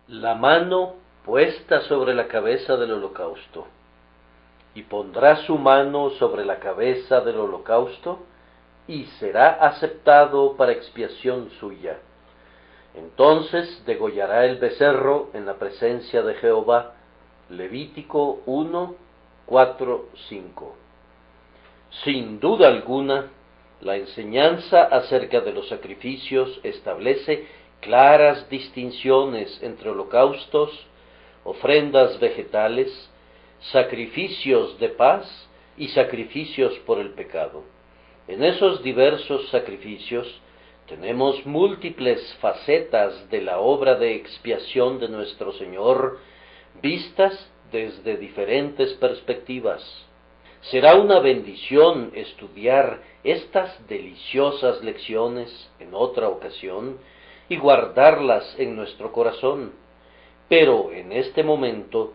La mano puesta sobre la cabeza del holocausto, y pondrá su mano sobre la cabeza del holocausto, y será aceptado para expiación suya. Entonces degollará el becerro en la presencia de Jehová. Levítico 1, 4, 5. Sin duda alguna, la enseñanza acerca de los sacrificios establece claras distinciones entre holocaustos, ofrendas vegetales, sacrificios de paz y sacrificios por el pecado. En esos diversos sacrificios tenemos múltiples facetas de la obra de expiación de nuestro Señor, vistas desde diferentes perspectivas. Será una bendición estudiar estas deliciosas lecciones en otra ocasión y guardarlas en nuestro corazón, pero en este momento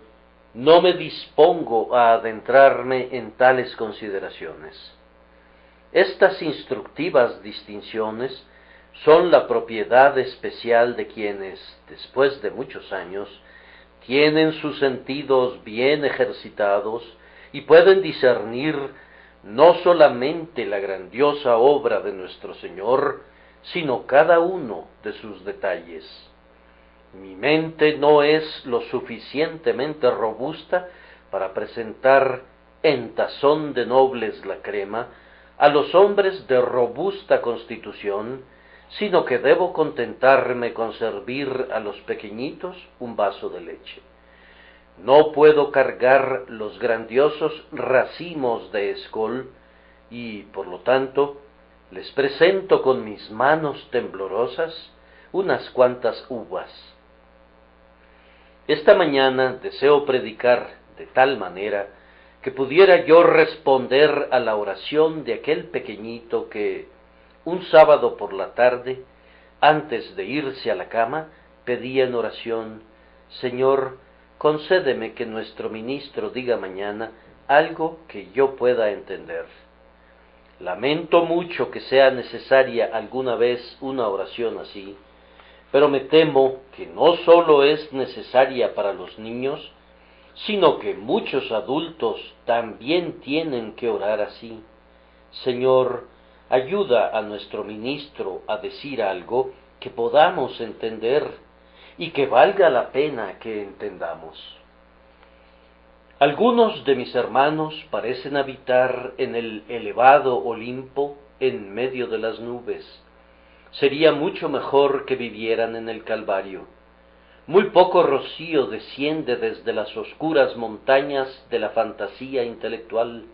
no me dispongo a adentrarme en tales consideraciones. Estas instructivas distinciones son la propiedad especial de quienes, después de muchos años, tienen sus sentidos bien ejercitados y pueden discernir no solamente la grandiosa obra de nuestro Señor, sino cada uno de sus detalles. Mi mente no es lo suficientemente robusta para presentar en tazón de nobles la crema a los hombres de robusta constitución, sino que debo contentarme con servir a los pequeñitos un vaso de leche. No puedo cargar los grandiosos racimos de escol y, por lo tanto, les presento con mis manos temblorosas unas cuantas uvas. Esta mañana deseo predicar de tal manera que pudiera yo responder a la oración de aquel pequeñito que, un sábado por la tarde, antes de irse a la cama, pedía en oración: Señor, concédeme que nuestro ministro diga mañana algo que yo pueda entender. Lamento mucho que sea necesaria alguna vez una oración así, pero me temo que no sólo es necesaria para los niños, sino que muchos adultos también tienen que orar así. Señor, ayuda a nuestro ministro a decir algo que podamos entender y que valga la pena que entendamos. Algunos de mis hermanos parecen habitar en el elevado Olimpo en medio de las nubes. Sería mucho mejor que vivieran en el Calvario. Muy poco rocío desciende desde las oscuras montañas de la fantasía intelectual.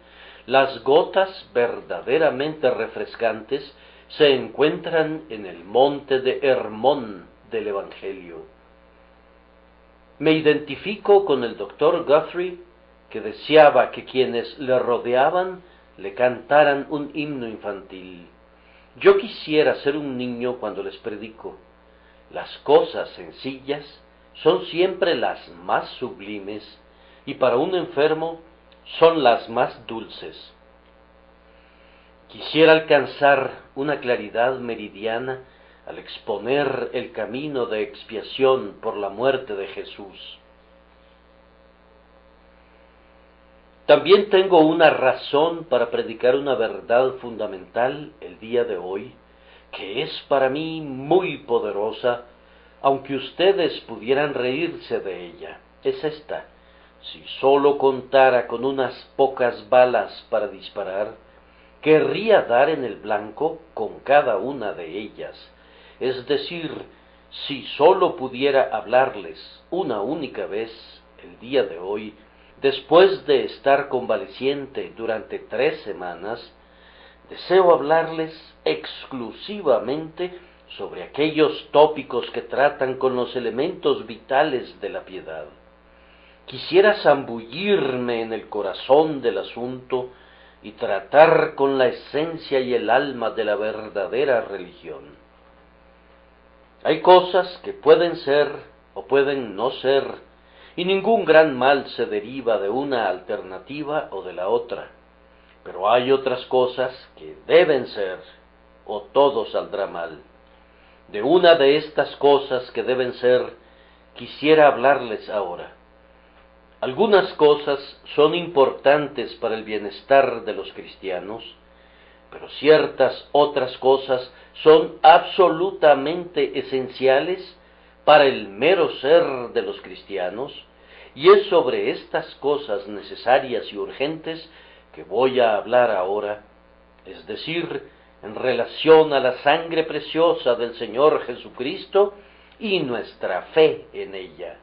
Las gotas verdaderamente refrescantes se encuentran en el monte de Hermón del Evangelio. Me identifico con el doctor Guthrie, que deseaba que quienes le rodeaban le cantaran un himno infantil. Yo quisiera ser un niño cuando les predico. Las cosas sencillas son siempre las más sublimes y para un enfermo son las más dulces. Quisiera alcanzar una claridad meridiana al exponer el camino de expiación por la muerte de Jesús. También tengo una razón para predicar una verdad fundamental el día de hoy, que es para mí muy poderosa, aunque ustedes pudieran reírse de ella. Es esta: si sólo contara con unas pocas balas para disparar, querría dar en el blanco con cada una de ellas. Es decir, si sólo pudiera hablarles una única vez el día de hoy, después de estar convaleciente durante 3 semanas, deseo hablarles exclusivamente sobre aquellos tópicos que tratan con los elementos vitales de la piedad. Quisiera zambullirme en el corazón del asunto y tratar con la esencia y el alma de la verdadera religión. Hay cosas que pueden ser o pueden no ser, y ningún gran mal se deriva de una alternativa o de la otra. Pero hay otras cosas que deben ser, o todo saldrá mal. De una de estas cosas que deben ser, quisiera hablarles ahora. Algunas cosas son importantes para el bienestar de los cristianos, pero ciertas otras cosas son absolutamente esenciales para el mero ser de los cristianos, y es sobre estas cosas necesarias y urgentes que voy a hablar ahora, es decir, en relación a la sangre preciosa del Señor Jesucristo y nuestra fe en ella,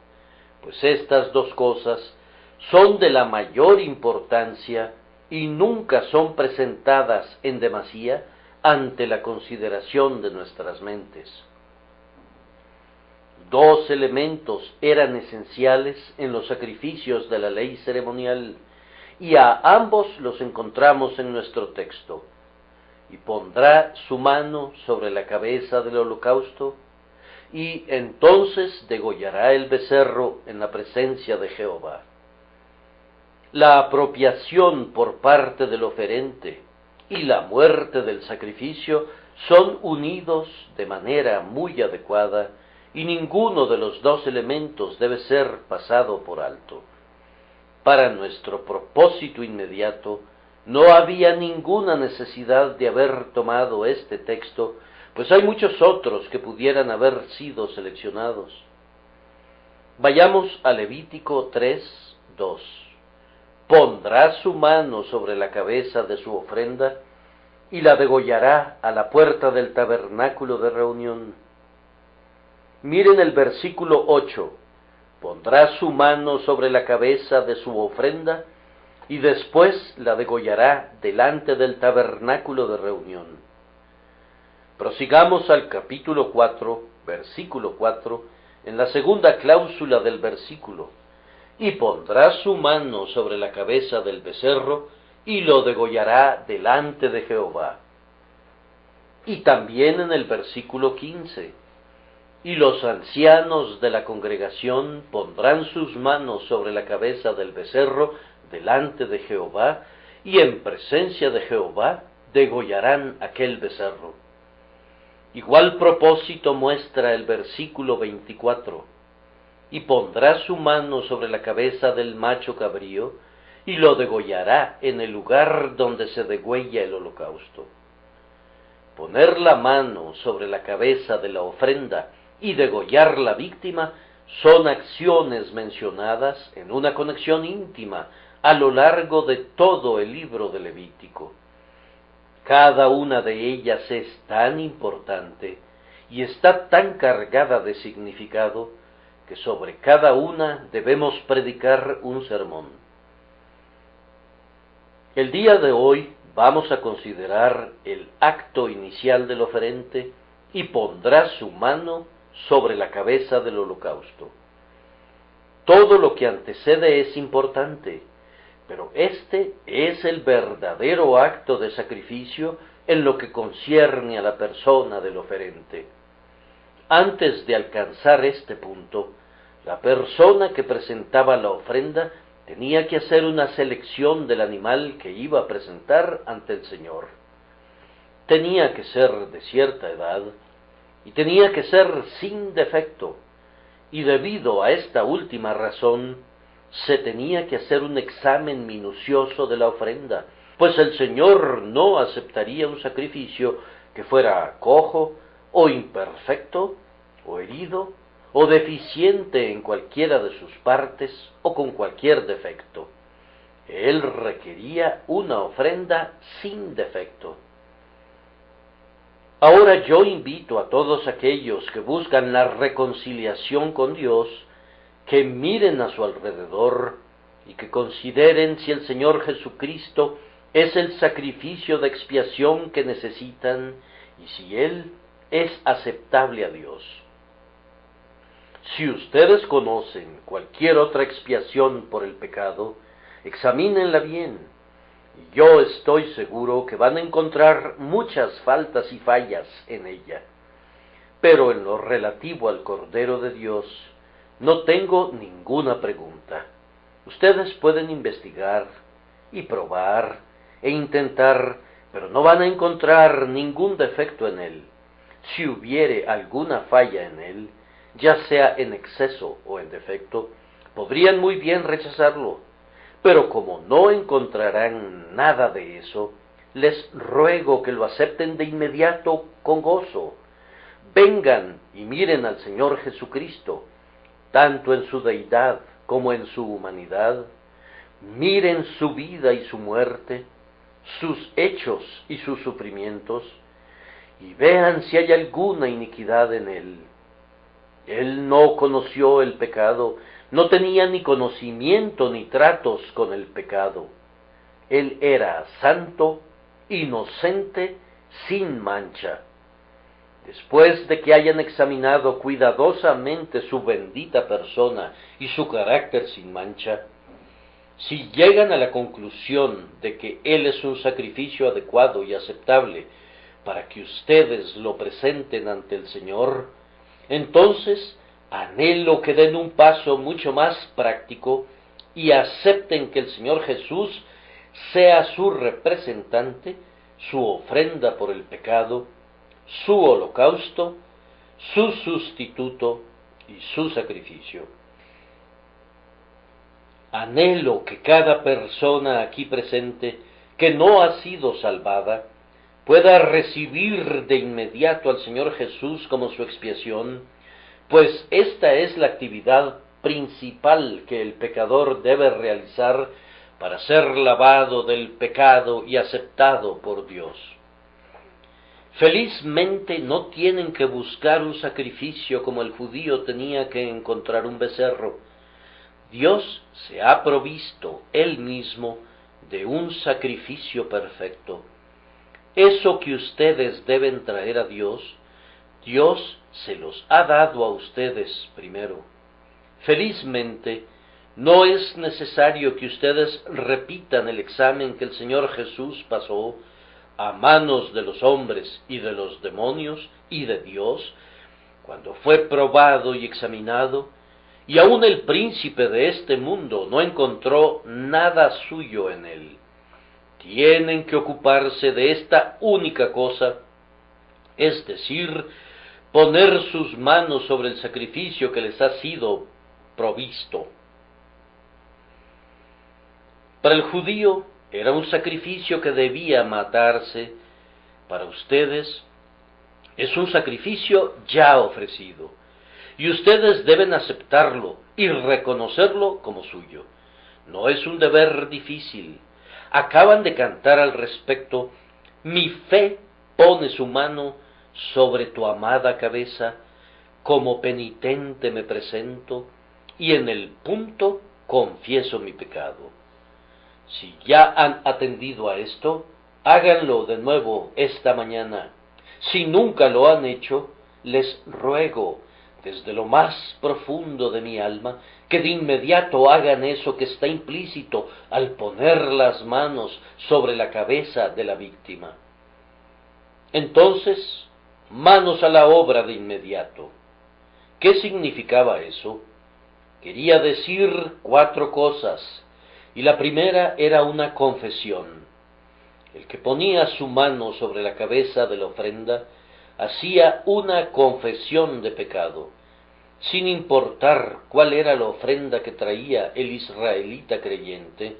pues estas dos cosas son de la mayor importancia y nunca son presentadas en demasía ante la consideración de nuestras mentes. Dos elementos eran esenciales en los sacrificios de la ley ceremonial, y a ambos los encontramos en nuestro texto. Y pondrá su mano sobre la cabeza del holocausto, y entonces degollará el becerro en la presencia de Jehová. La apropiación por parte del oferente y la muerte del sacrificio son unidos de manera muy adecuada, y ninguno de los dos elementos debe ser pasado por alto. Para nuestro propósito inmediato, no había ninguna necesidad de haber tomado este texto, pues hay muchos otros que pudieran haber sido seleccionados. Vayamos a Levítico 3:2. Pondrá su mano sobre la cabeza de su ofrenda y la degollará a la puerta del tabernáculo de reunión. Miren el versículo 8. Pondrá su mano sobre la cabeza de su ofrenda y después la degollará delante del tabernáculo de reunión. Prosigamos al capítulo 4, versículo 4, en la segunda cláusula del versículo. Y pondrá su mano sobre la cabeza del becerro y lo degollará delante de Jehová. Y también en el versículo 15. Y los ancianos de la congregación pondrán sus manos sobre la cabeza del becerro delante de Jehová, y en presencia de Jehová degollarán aquel becerro. Igual propósito muestra el versículo 24. Y pondrá su mano sobre la cabeza del macho cabrío, y lo degollará en el lugar donde se degüella el holocausto. Poner la mano sobre la cabeza de la ofrenda y degollar la víctima son acciones mencionadas en una conexión íntima a lo largo de todo el libro de Levítico. Cada una de ellas es tan importante y está tan cargada de significado que sobre cada una debemos predicar un sermón. El día de hoy vamos a considerar el acto inicial del oferente y pondrá su mano sobre la cabeza del holocausto. Todo lo que antecede es importante, pero este es el verdadero acto de sacrificio en lo que concierne a la persona del oferente. Antes de alcanzar este punto, la persona que presentaba la ofrenda tenía que hacer una selección del animal que iba a presentar ante el Señor. Tenía que ser de cierta edad, y tenía que ser sin defecto, y debido a esta última razón, se tenía que hacer un examen minucioso de la ofrenda, pues el Señor no aceptaría un sacrificio que fuera cojo, o imperfecto, o herido, o deficiente en cualquiera de sus partes, o con cualquier defecto. Él requería una ofrenda sin defecto. Ahora yo invito a todos aquellos que buscan la reconciliación con Dios, que miren a su alrededor y que consideren si el Señor Jesucristo es el sacrificio de expiación que necesitan y si Él es aceptable a Dios. Si ustedes conocen cualquier otra expiación por el pecado, examínenla bien. Yo estoy seguro que van a encontrar muchas faltas y fallas en ella. Pero en lo relativo al Cordero de Dios, no tengo ninguna pregunta. Ustedes pueden investigar y probar e intentar, pero no van a encontrar ningún defecto en él. Si hubiere alguna falla en él, ya sea en exceso o en defecto, podrían muy bien rechazarlo, pero como no encontrarán nada de eso, les ruego que lo acepten de inmediato con gozo. Vengan y miren al Señor Jesucristo, tanto en su deidad como en su humanidad. Miren su vida y su muerte, sus hechos y sus sufrimientos, y vean si hay alguna iniquidad en él. Él no conoció el pecado, no tenía ni conocimiento ni tratos con el pecado. Él era santo, inocente, sin mancha. Después de que hayan examinado cuidadosamente su bendita persona y su carácter sin mancha, si llegan a la conclusión de que Él es un sacrificio adecuado y aceptable para que ustedes lo presenten ante el Señor, entonces anhelo que den un paso mucho más práctico y acepten que el Señor Jesús sea su representante, su ofrenda por el pecado, su holocausto, su sustituto y su sacrificio. Anhelo que cada persona aquí presente que no ha sido salvada pueda recibir de inmediato al Señor Jesús como su expiación, pues esta es la actividad principal que el pecador debe realizar para ser lavado del pecado y aceptado por Dios. Felizmente no tienen que buscar un sacrificio como el judío tenía que encontrar un becerro. Dios se ha provisto Él mismo de un sacrificio perfecto. Eso que ustedes deben traer a Dios, Dios se los ha dado a ustedes primero. Felizmente, no es necesario que ustedes repitan el examen que el Señor Jesús pasó a manos de los hombres y de los demonios y de Dios, cuando fue probado y examinado, y aun el príncipe de este mundo no encontró nada suyo en él. Tienen que ocuparse de esta única cosa, es decir, poner sus manos sobre el sacrificio que les ha sido provisto. Para el judío era un sacrificio que debía matarse. Para ustedes es un sacrificio ya ofrecido, y ustedes deben aceptarlo y reconocerlo como suyo. No es un deber difícil. Acaban de cantar al respecto: mi fe pone su mano sobre tu amada cabeza, como penitente me presento, y en el punto confieso mi pecado. Si ya han atendido a esto, háganlo de nuevo esta mañana. Si nunca lo han hecho, les ruego, desde lo más profundo de mi alma, que de inmediato hagan eso que está implícito al poner las manos sobre la cabeza de la víctima. Entonces, manos a la obra de inmediato. ¿Qué significaba eso? Quería decir 4 cosas, y la primera era una confesión. El que ponía su mano sobre la cabeza de la ofrenda hacía una confesión de pecado, sin importar cuál era la ofrenda que traía el israelita creyente.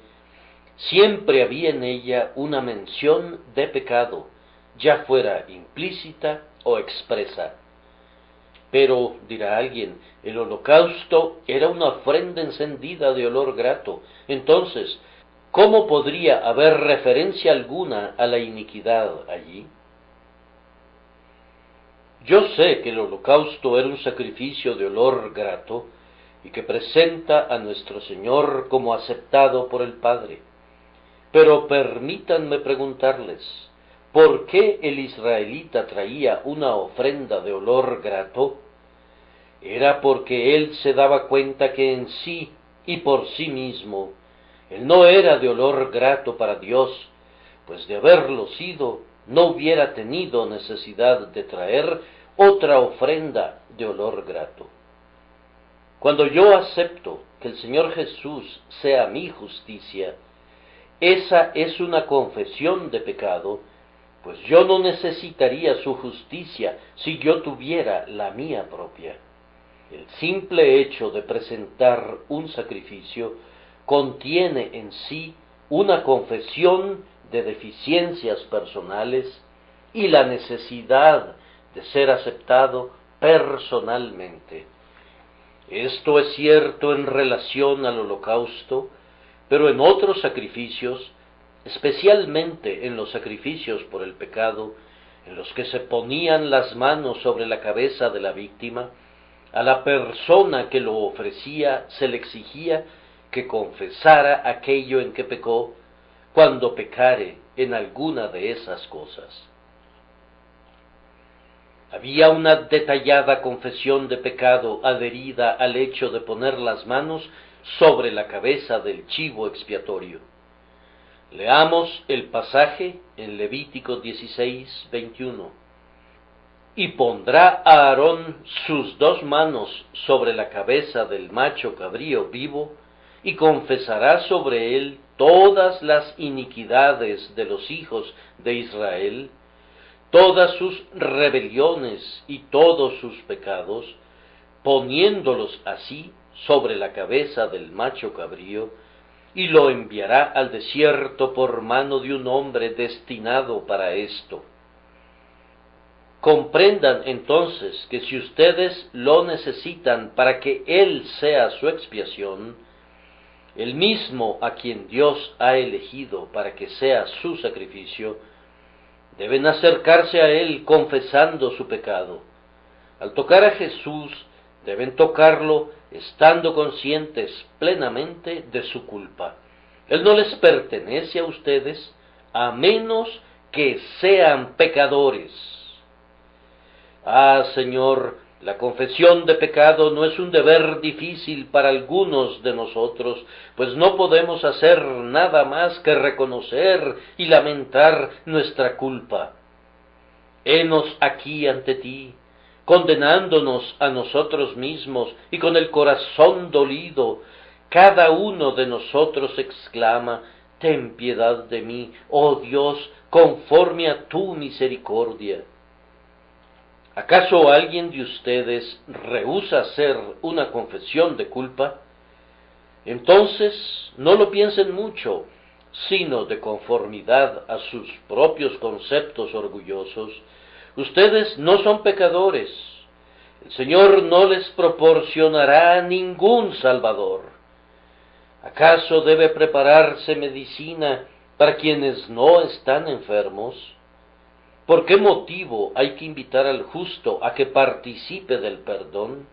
Siempre había en ella una mención de pecado, ya fuera implícita o expresa. Pero, dirá alguien, el holocausto era una ofrenda encendida de olor grato. Entonces, ¿cómo podría haber referencia alguna a la iniquidad allí? Yo sé que el holocausto era un sacrificio de olor grato y que presenta a nuestro Señor como aceptado por el Padre. Pero permítanme preguntarles, ¿por qué el israelita traía una ofrenda de olor grato? Era porque él se daba cuenta que en sí y por sí mismo él no era de olor grato para Dios, pues de haberlo sido, no hubiera tenido necesidad de traer otra ofrenda de olor grato. Cuando yo acepto que el Señor Jesús sea mi justicia, esa es una confesión de pecado, pues yo no necesitaría su justicia si yo tuviera la mía propia. El simple hecho de presentar un sacrificio contiene en sí una confesión de deficiencias personales y la necesidad de ser aceptado personalmente. Esto es cierto en relación al holocausto, pero en otros sacrificios, especialmente en los sacrificios por el pecado, en los que se ponían las manos sobre la cabeza de la víctima, a la persona que lo ofrecía se le exigía que confesara aquello en que pecó, cuando pecare en alguna de esas cosas. Había una detallada confesión de pecado adherida al hecho de poner las manos sobre la cabeza del chivo expiatorio. Leamos el pasaje en Levítico 16, 21. Y pondrá Aarón sus 2 manos sobre la cabeza del macho cabrío vivo, y confesará sobre él todas las iniquidades de los hijos de Israel, todas sus rebeliones y todos sus pecados, poniéndolos así sobre la cabeza del macho cabrío, y lo enviará al desierto por mano de un hombre destinado para esto. Comprendan entonces que si ustedes lo necesitan para que Él sea su expiación, el mismo a quien Dios ha elegido para que sea su sacrificio, deben acercarse a Él confesando su pecado. Al tocar a Jesús, deben tocarlo estando conscientes plenamente de su culpa. Él no les pertenece a ustedes a menos que sean pecadores. Ah, Señor, la confesión de pecado no es un deber difícil para algunos de nosotros, pues no podemos hacer nada más que reconocer y lamentar nuestra culpa. Henos aquí ante ti, condenándonos a nosotros mismos, y con el corazón dolido, cada uno de nosotros exclama: ten piedad de mí, oh Dios, conforme a tu misericordia. ¿Acaso alguien de ustedes rehúsa hacer una confesión de culpa? Entonces no lo piensen mucho, sino de conformidad a sus propios conceptos orgullosos. Ustedes no son pecadores. El Señor no les proporcionará ningún Salvador. ¿Acaso debe prepararse medicina para quienes no están enfermos? ¿Por qué motivo hay que invitar al justo a que participe del perdón?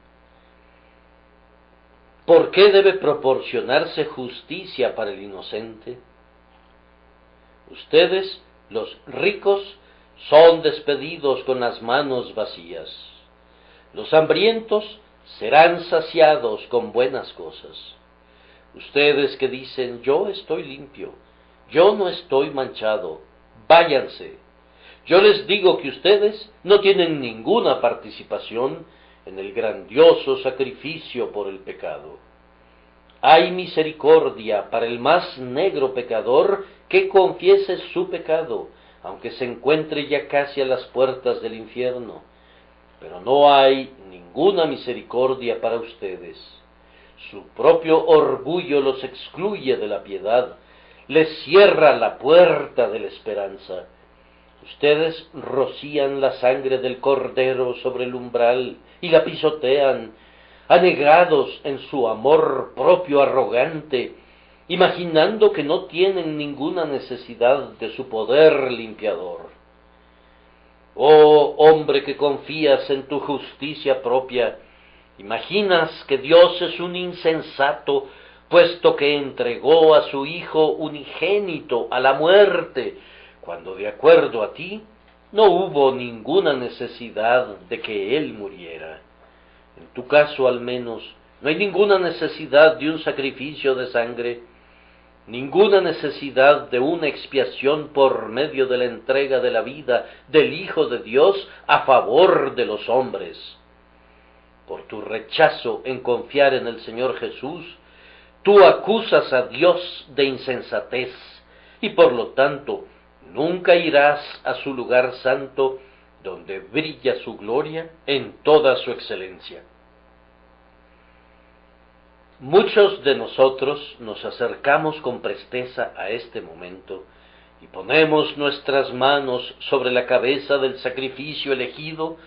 ¿Por qué debe proporcionarse justicia para el inocente? Ustedes, los ricos, son despedidos con las manos vacías. Los hambrientos serán saciados con buenas cosas. Ustedes que dicen: yo estoy limpio, yo no estoy manchado, váyanse. Yo les digo que ustedes no tienen ninguna participación en el grandioso sacrificio por el pecado. Hay misericordia para el más negro pecador que confiese su pecado, aunque se encuentre ya casi a las puertas del infierno. Pero no hay ninguna misericordia para ustedes. Su propio orgullo los excluye de la piedad, les cierra la puerta de la esperanza. Ustedes rocían la sangre del cordero sobre el umbral y la pisotean, anegados en su amor propio arrogante, imaginando que no tienen ninguna necesidad de su poder limpiador. Oh hombre que confías en tu justicia propia, imaginas que Dios es un insensato, puesto que entregó a su Hijo unigénito a la muerte, cuando de acuerdo a ti no hubo ninguna necesidad de que Él muriera. En tu caso al menos no hay ninguna necesidad de un sacrificio de sangre, ninguna necesidad de una expiación por medio de la entrega de la vida del Hijo de Dios a favor de los hombres. Por tu rechazo en confiar en el Señor Jesús, tú acusas a Dios de insensatez, y por lo tanto nunca irás a su lugar santo, donde brilla su gloria en toda su excelencia. Muchos de nosotros nos acercamos con presteza a este momento y ponemos nuestras manos sobre la cabeza del sacrificio elegido,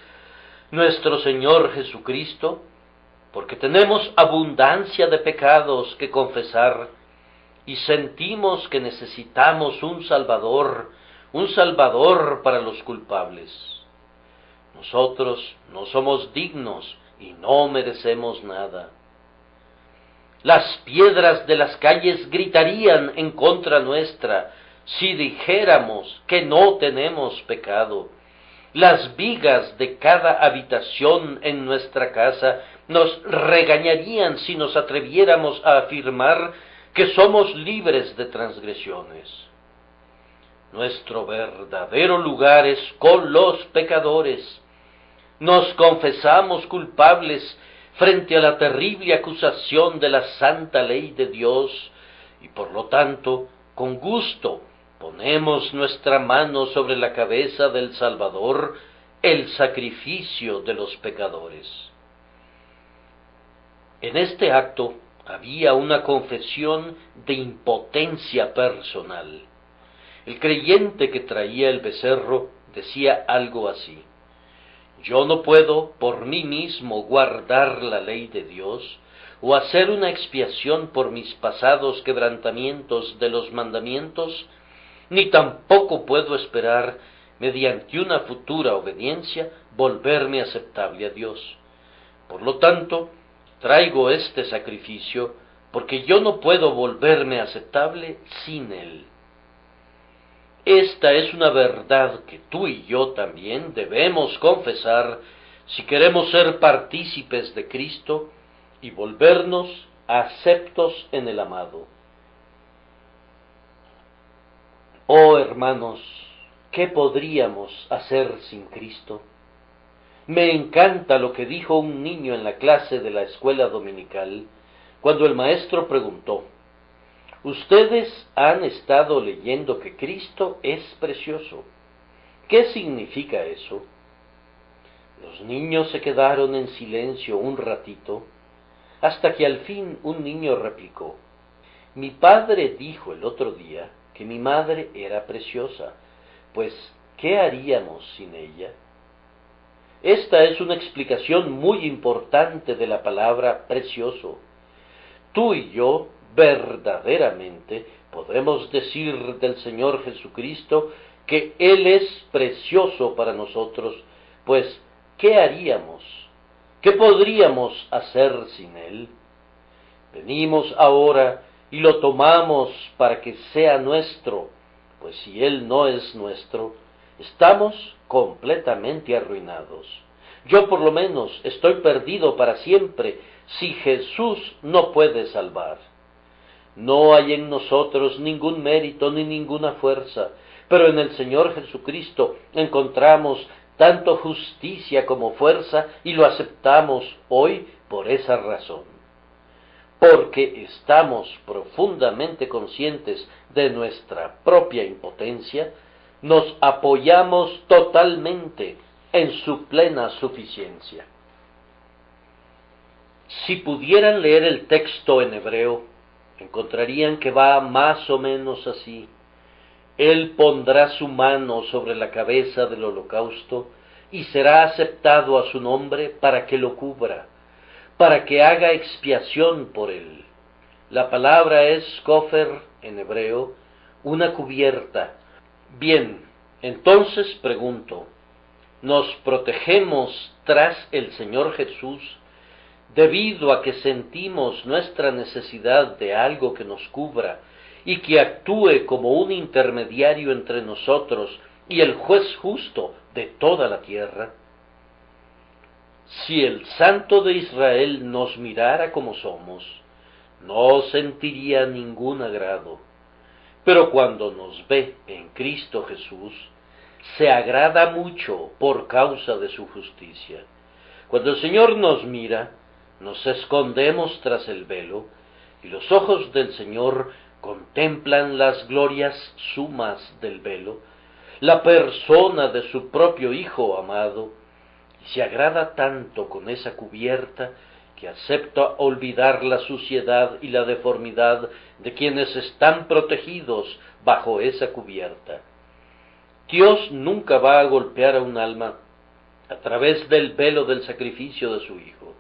nuestro Señor Jesucristo, porque tenemos abundancia de pecados que confesar y sentimos que necesitamos un Salvador para los culpables. Nosotros no somos dignos y no merecemos nada. Las piedras de las calles gritarían en contra nuestra si dijéramos que no tenemos pecado. Las vigas de cada habitación en nuestra casa nos regañarían si nos atreviéramos a afirmar que somos libres de transgresiones. Nuestro verdadero lugar es con los pecadores. Nos confesamos culpables frente a la terrible acusación de la santa ley de Dios y por lo tanto, con gusto, ponemos nuestra mano sobre la cabeza del Salvador, el sacrificio de los pecadores. En este acto había una confesión de impotencia personal. El creyente que traía el becerro decía algo así: yo no puedo por mí mismo guardar la ley de Dios o hacer una expiación por mis pasados quebrantamientos de los mandamientos, ni tampoco puedo esperar, mediante una futura obediencia, volverme aceptable a Dios. Por lo tanto, traigo este sacrificio, porque yo no puedo volverme aceptable sin él. Esta es una verdad que tú y yo también debemos confesar si queremos ser partícipes de Cristo y volvernos aceptos en el amado. Oh hermanos, ¿qué podríamos hacer sin Cristo? Me encanta lo que dijo un niño en la clase de la escuela dominical, cuando el maestro preguntó: ustedes han estado leyendo que Cristo es precioso. ¿Qué significa eso? Los niños se quedaron en silencio un ratito, hasta que al fin un niño replicó: mi padre dijo el otro día que mi madre era preciosa, pues ¿qué haríamos sin ella? Esta es una explicación muy importante de la palabra precioso. Tú y yo verdaderamente podemos decir del Señor Jesucristo que Él es precioso para nosotros, pues ¿qué haríamos? ¿Qué podríamos hacer sin Él? Venimos ahora y lo tomamos para que sea nuestro, pues si Él no es nuestro, estamos completamente arruinados. Yo por lo menos estoy perdido para siempre si Jesús no puede salvar. No hay en nosotros ningún mérito ni ninguna fuerza, pero en el Señor Jesucristo encontramos tanto justicia como fuerza y lo aceptamos hoy por esa razón. Porque estamos profundamente conscientes de nuestra propia impotencia, nos apoyamos totalmente en su plena suficiencia. Si pudieran leer el texto en hebreo, encontrarían que va más o menos así: Él pondrá su mano sobre la cabeza del holocausto y será aceptado a su nombre para que lo cubra, para que haga expiación por él. La palabra es kofer en hebreo, una cubierta. Bien, entonces pregunto, ¿nos protegemos tras el Señor Jesús debido a que sentimos nuestra necesidad de algo que nos cubra y que actúe como un intermediario entre nosotros y el juez justo de toda la tierra? Si el Santo de Israel nos mirara como somos, no sentiría ningún agrado, pero cuando nos ve en Cristo Jesús, se agrada mucho por causa de su justicia. Cuando el Señor nos mira, nos escondemos tras el velo, y los ojos del Señor contemplan las glorias sumas del velo, la persona de su propio Hijo amado, y se agrada tanto con esa cubierta que acepta olvidar la suciedad y la deformidad de quienes están protegidos bajo esa cubierta. Dios nunca va a golpear a un alma a través del velo del sacrificio de su Hijo.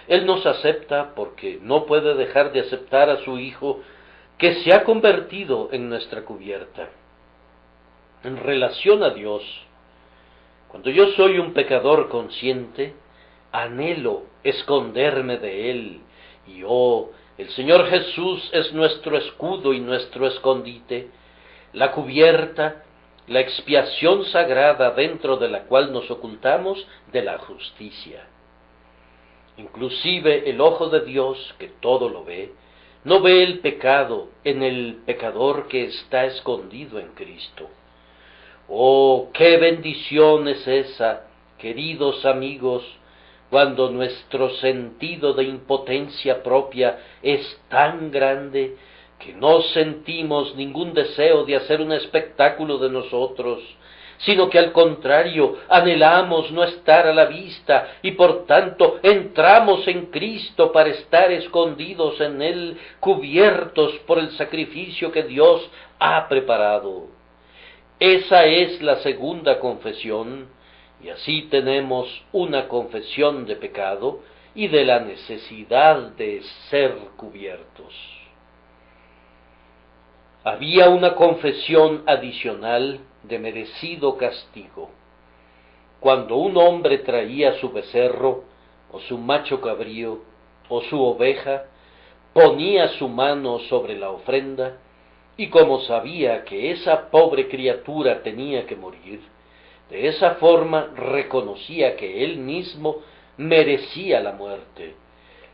Él nos acepta porque no puede dejar de aceptar a su Hijo que se ha convertido en nuestra cubierta. En relación a Dios, cuando yo soy un pecador consciente, anhelo esconderme de Él, y el Señor Jesús es nuestro escudo y nuestro escondite, la cubierta, la expiación sagrada dentro de la cual nos ocultamos de la justicia. Inclusive el ojo de Dios, que todo lo ve, no ve el pecado en el pecador que está escondido en Cristo. ¡Oh, qué bendición es esa, queridos amigos, cuando nuestro sentido de impotencia propia es tan grande que no sentimos ningún deseo de hacer un espectáculo de nosotros, sino que al contrario anhelamos no estar a la vista y por tanto entramos en Cristo para estar escondidos en Él, cubiertos por el sacrificio que Dios ha preparado. Esa es la segunda confesión, y así tenemos una confesión de pecado y de la necesidad de ser cubiertos. Había una confesión adicional de merecido castigo. Cuando un hombre traía su becerro, o su macho cabrío, o su oveja, ponía su mano sobre la ofrenda, y como sabía que esa pobre criatura tenía que morir, de esa forma reconocía que él mismo merecía la muerte.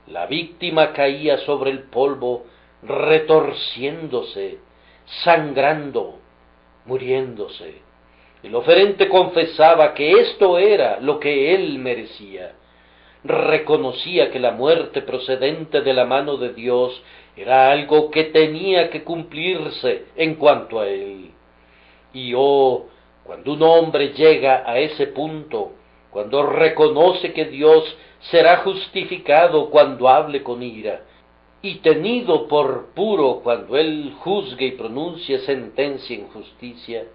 La víctima caía sobre el polvo, retorciéndose, sangrando, muriéndose. El oferente confesaba que esto era lo que él merecía. Reconocía que la muerte procedente de la mano de Dios era algo que tenía que cumplirse en cuanto a él. Y cuando un hombre llega a ese punto, cuando reconoce que Dios será justificado cuando hable con ira, y tenido por puro cuando él juzgue y pronuncie sentencia en justicia,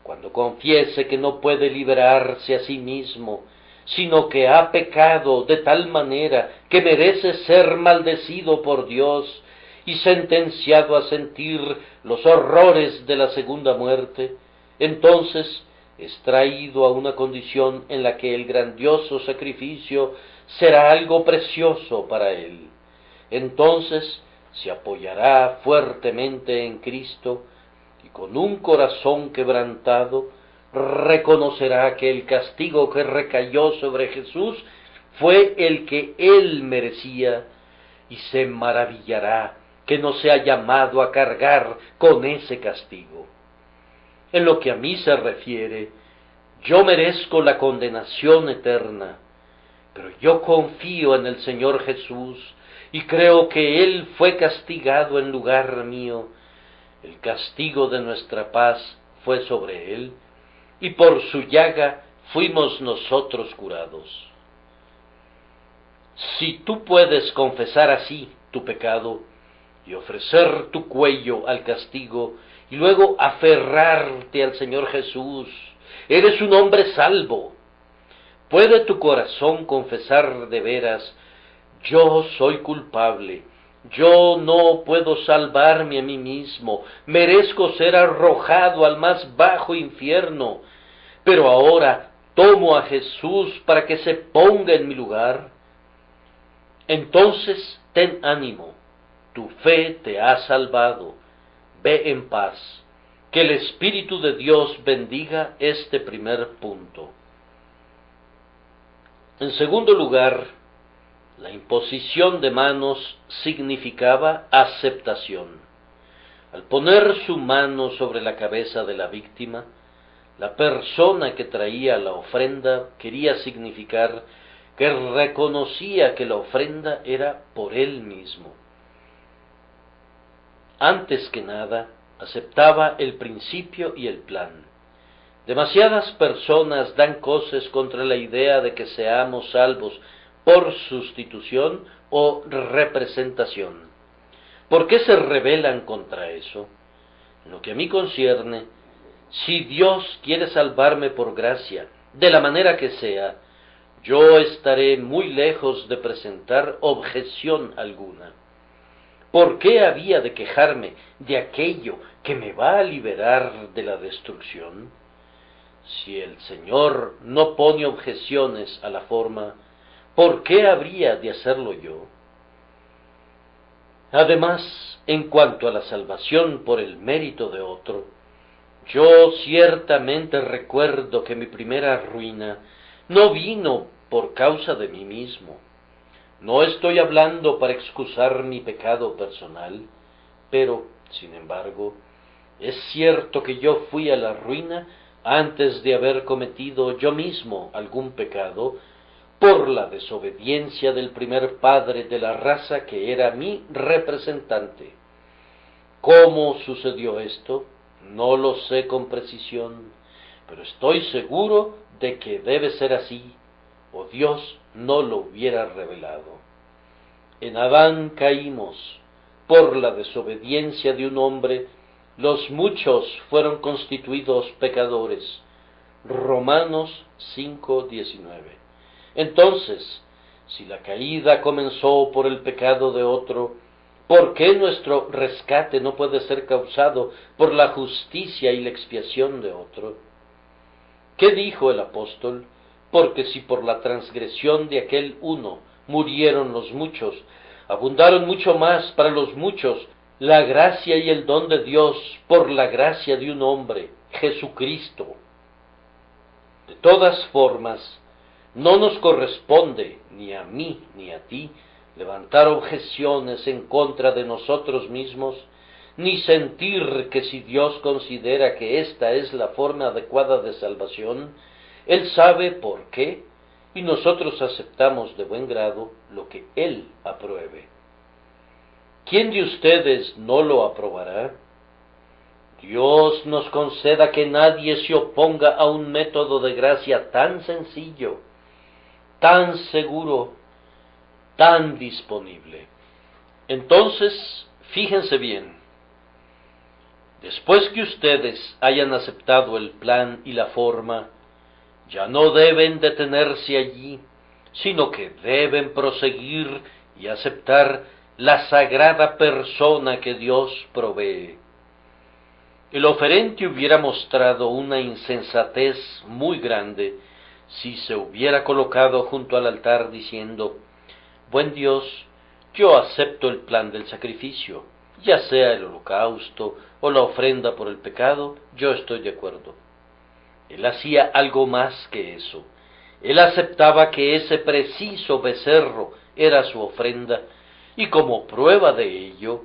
cuando confiese que no puede liberarse a sí mismo, sino que ha pecado de tal manera que merece ser maldecido por Dios y sentenciado a sentir los horrores de la segunda muerte, entonces es traído a una condición en la que el grandioso sacrificio será algo precioso para él. Entonces se apoyará fuertemente en Cristo y con un corazón quebrantado reconocerá que el castigo que recayó sobre Jesús fue el que él merecía y se maravillará que no se ha llamado a cargar con ese castigo. En lo que a mí se refiere, yo merezco la condenación eterna, pero yo confío en el Señor Jesús y creo que Él fue castigado en lugar mío. El castigo de nuestra paz fue sobre Él, y por su llaga fuimos nosotros curados. Si tú puedes confesar así tu pecado y ofrecer tu cuello al castigo y luego aferrarte al Señor Jesús, eres un hombre salvo. ¿Puede tu corazón confesar de veras: yo soy culpable, yo no puedo salvarme a mí mismo, merezco ser arrojado al más bajo infierno, pero ahora tomo a Jesús para que se ponga en mi lugar? Entonces ten ánimo, tu fe te ha salvado, ve en paz. Que el Espíritu de Dios bendiga este primer punto. En segundo lugar, la imposición de manos significaba aceptación. Al poner su mano sobre la cabeza de la víctima, la persona que traía la ofrenda quería significar que reconocía que la ofrenda era por él mismo. Antes que nada, aceptaba el principio y el plan. Demasiadas personas dan coces contra la idea de que seamos salvos por sustitución o representación. ¿Por qué se rebelan contra eso? En lo que a mí concierne, si Dios quiere salvarme por gracia, de la manera que sea, yo estaré muy lejos de presentar objeción alguna. ¿Por qué había de quejarme de aquello que me va a liberar de la destrucción? Si el Señor no pone objeciones a la forma, ¿por qué habría de hacerlo yo? Además, en cuanto a la salvación por el mérito de otro, yo ciertamente recuerdo que mi primera ruina no vino por causa de mí mismo. No estoy hablando para excusar mi pecado personal, pero, sin embargo, es cierto que yo fui a la ruina antes de haber cometido yo mismo algún pecado, por la desobediencia del primer padre de la raza que era mi representante. ¿Cómo sucedió esto? No lo sé con precisión, pero estoy seguro de que debe ser así, o Dios no lo hubiera revelado. En Adán caímos, por la desobediencia de un hombre, los muchos fueron constituidos pecadores. Romanos 5:19. Entonces, si la caída comenzó por el pecado de otro, ¿por qué nuestro rescate no puede ser causado por la justicia y la expiación de otro? ¿Qué dijo el apóstol? Porque si por la transgresión de aquel uno murieron los muchos, abundaron mucho más para los muchos la gracia y el don de Dios por la gracia de un hombre, Jesucristo. De todas formas, no nos corresponde, ni a mí ni a ti, levantar objeciones en contra de nosotros mismos, ni sentir que si Dios considera que esta es la forma adecuada de salvación, Él sabe por qué, y nosotros aceptamos de buen grado lo que Él apruebe. ¿Quién de ustedes no lo aprobará? Dios nos conceda que nadie se oponga a un método de gracia tan sencillo, tan seguro, tan disponible. Entonces, fíjense bien, después que ustedes hayan aceptado el plan y la forma, ya no deben detenerse allí, sino que deben proseguir y aceptar la sagrada persona que Dios provee. El oferente hubiera mostrado una insensatez muy grande si se hubiera colocado junto al altar diciendo: «Buen Dios, yo acepto el plan del sacrificio, ya sea el holocausto o la ofrenda por el pecado, yo estoy de acuerdo». Él hacía algo más que eso. Él aceptaba que ese preciso becerro era su ofrenda, y como prueba de ello,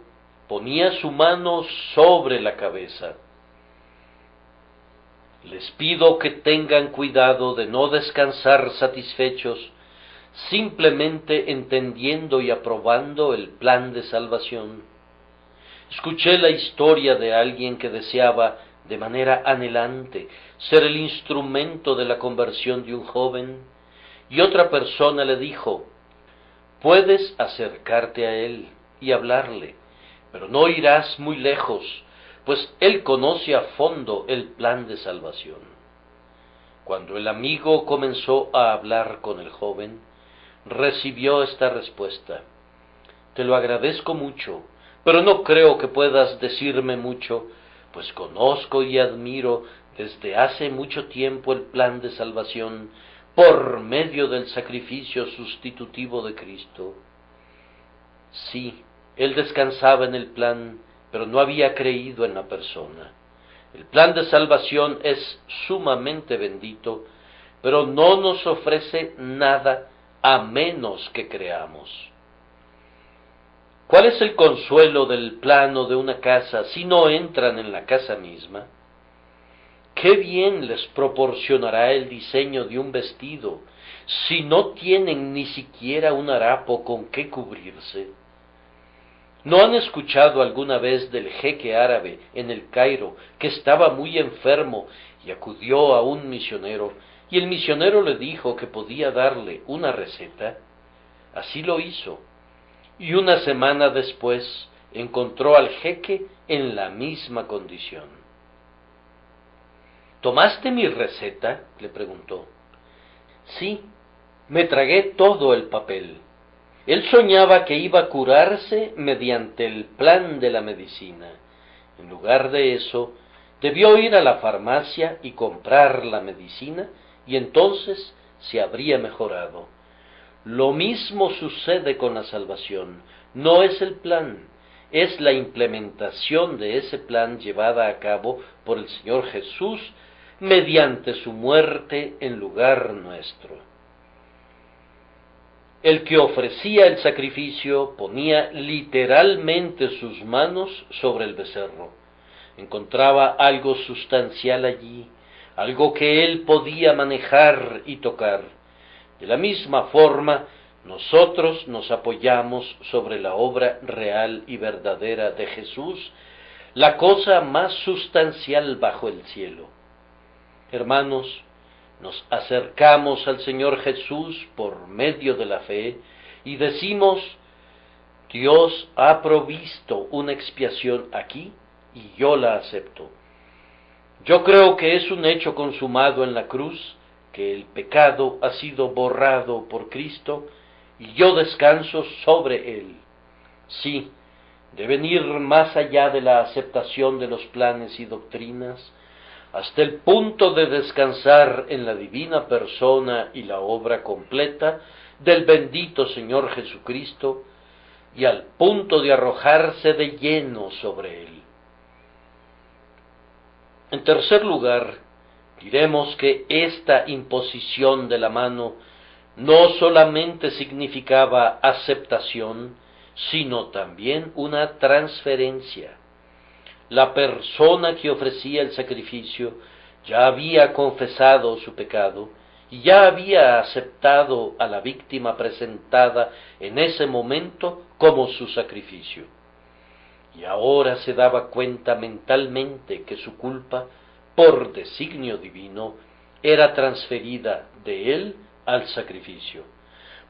ponía su mano sobre la cabeza. Les pido que tengan cuidado de no descansar satisfechos, simplemente entendiendo y aprobando el plan de salvación. Escuché la historia de alguien que deseaba, de manera anhelante, ser el instrumento de la conversión de un joven, y otra persona le dijo: «Puedes acercarte a él y hablarle, pero no irás muy lejos, pues él conoce a fondo el plan de salvación». Cuando el amigo comenzó a hablar con el joven, recibió esta respuesta: «Te lo agradezco mucho, pero no creo que puedas decirme mucho, pues conozco y admiro desde hace mucho tiempo el plan de salvación por medio del sacrificio sustitutivo de Cristo». Sí, él descansaba en el plan, pero no había creído en la persona. El plan de salvación es sumamente bendito, pero no nos ofrece nada a menos que creamos. ¿Cuál es el consuelo del plano de una casa si no entran en la casa misma? ¿Qué bien les proporcionará el diseño de un vestido si no tienen ni siquiera un harapo con que cubrirse? ¿No han escuchado alguna vez del jeque árabe en el Cairo que estaba muy enfermo y acudió a un misionero, y el misionero le dijo que podía darle una receta? Así lo hizo, y una semana después encontró al jeque en la misma condición. ¿Tomaste mi receta?, le preguntó. Sí, me tragué todo el papel. Él soñaba que iba a curarse mediante el plan de la medicina. En lugar de eso, debió ir a la farmacia y comprar la medicina, y entonces se habría mejorado. Lo mismo sucede con la salvación. No es el plan, es la implementación de ese plan llevada a cabo por el Señor Jesús mediante su muerte en lugar nuestro. El que ofrecía el sacrificio ponía literalmente sus manos sobre el becerro. Encontraba algo sustancial allí, algo que él podía manejar y tocar. De la misma forma, nosotros nos apoyamos sobre la obra real y verdadera de Jesús, la cosa más sustancial bajo el cielo. Hermanos, nos acercamos al Señor Jesús por medio de la fe y decimos: Dios ha provisto una expiación aquí y yo la acepto. Yo creo que es un hecho consumado en la cruz, que el pecado ha sido borrado por Cristo y yo descanso sobre él. Sí, deben ir más allá de la aceptación de los planes y doctrinas, hasta el punto de descansar en la divina persona y la obra completa del bendito Señor Jesucristo, y al punto de arrojarse de lleno sobre él. En tercer lugar, diremos que esta imposición de la mano no solamente significaba aceptación, sino también una transferencia. La persona que ofrecía el sacrificio ya había confesado su pecado y ya había aceptado a la víctima presentada en ese momento como su sacrificio. Y ahora se daba cuenta mentalmente que su culpa, por designio divino, era transferida de él al sacrificio.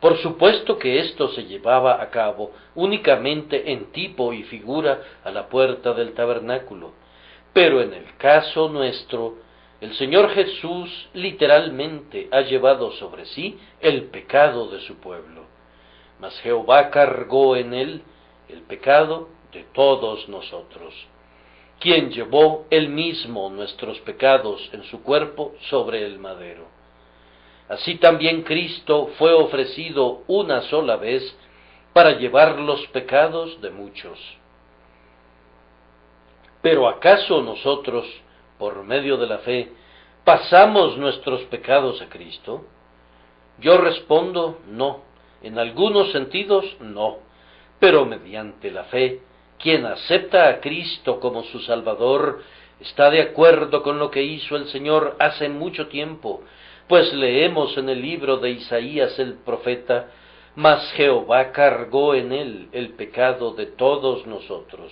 Por supuesto que esto se llevaba a cabo únicamente en tipo y figura a la puerta del tabernáculo, pero en el caso nuestro, el Señor Jesús literalmente ha llevado sobre sí el pecado de su pueblo, mas Jehová cargó en él el pecado de todos nosotros, quien llevó él mismo nuestros pecados en su cuerpo sobre el madero. Así también Cristo fue ofrecido una sola vez para llevar los pecados de muchos. Pero ¿acaso nosotros, por medio de la fe, pasamos nuestros pecados a Cristo? Yo respondo, no. En algunos sentidos, no. Pero mediante la fe, quien acepta a Cristo como su Salvador, está de acuerdo con lo que hizo el Señor hace mucho tiempo, pues leemos en el libro de Isaías el profeta: mas Jehová cargó en él el pecado de todos nosotros.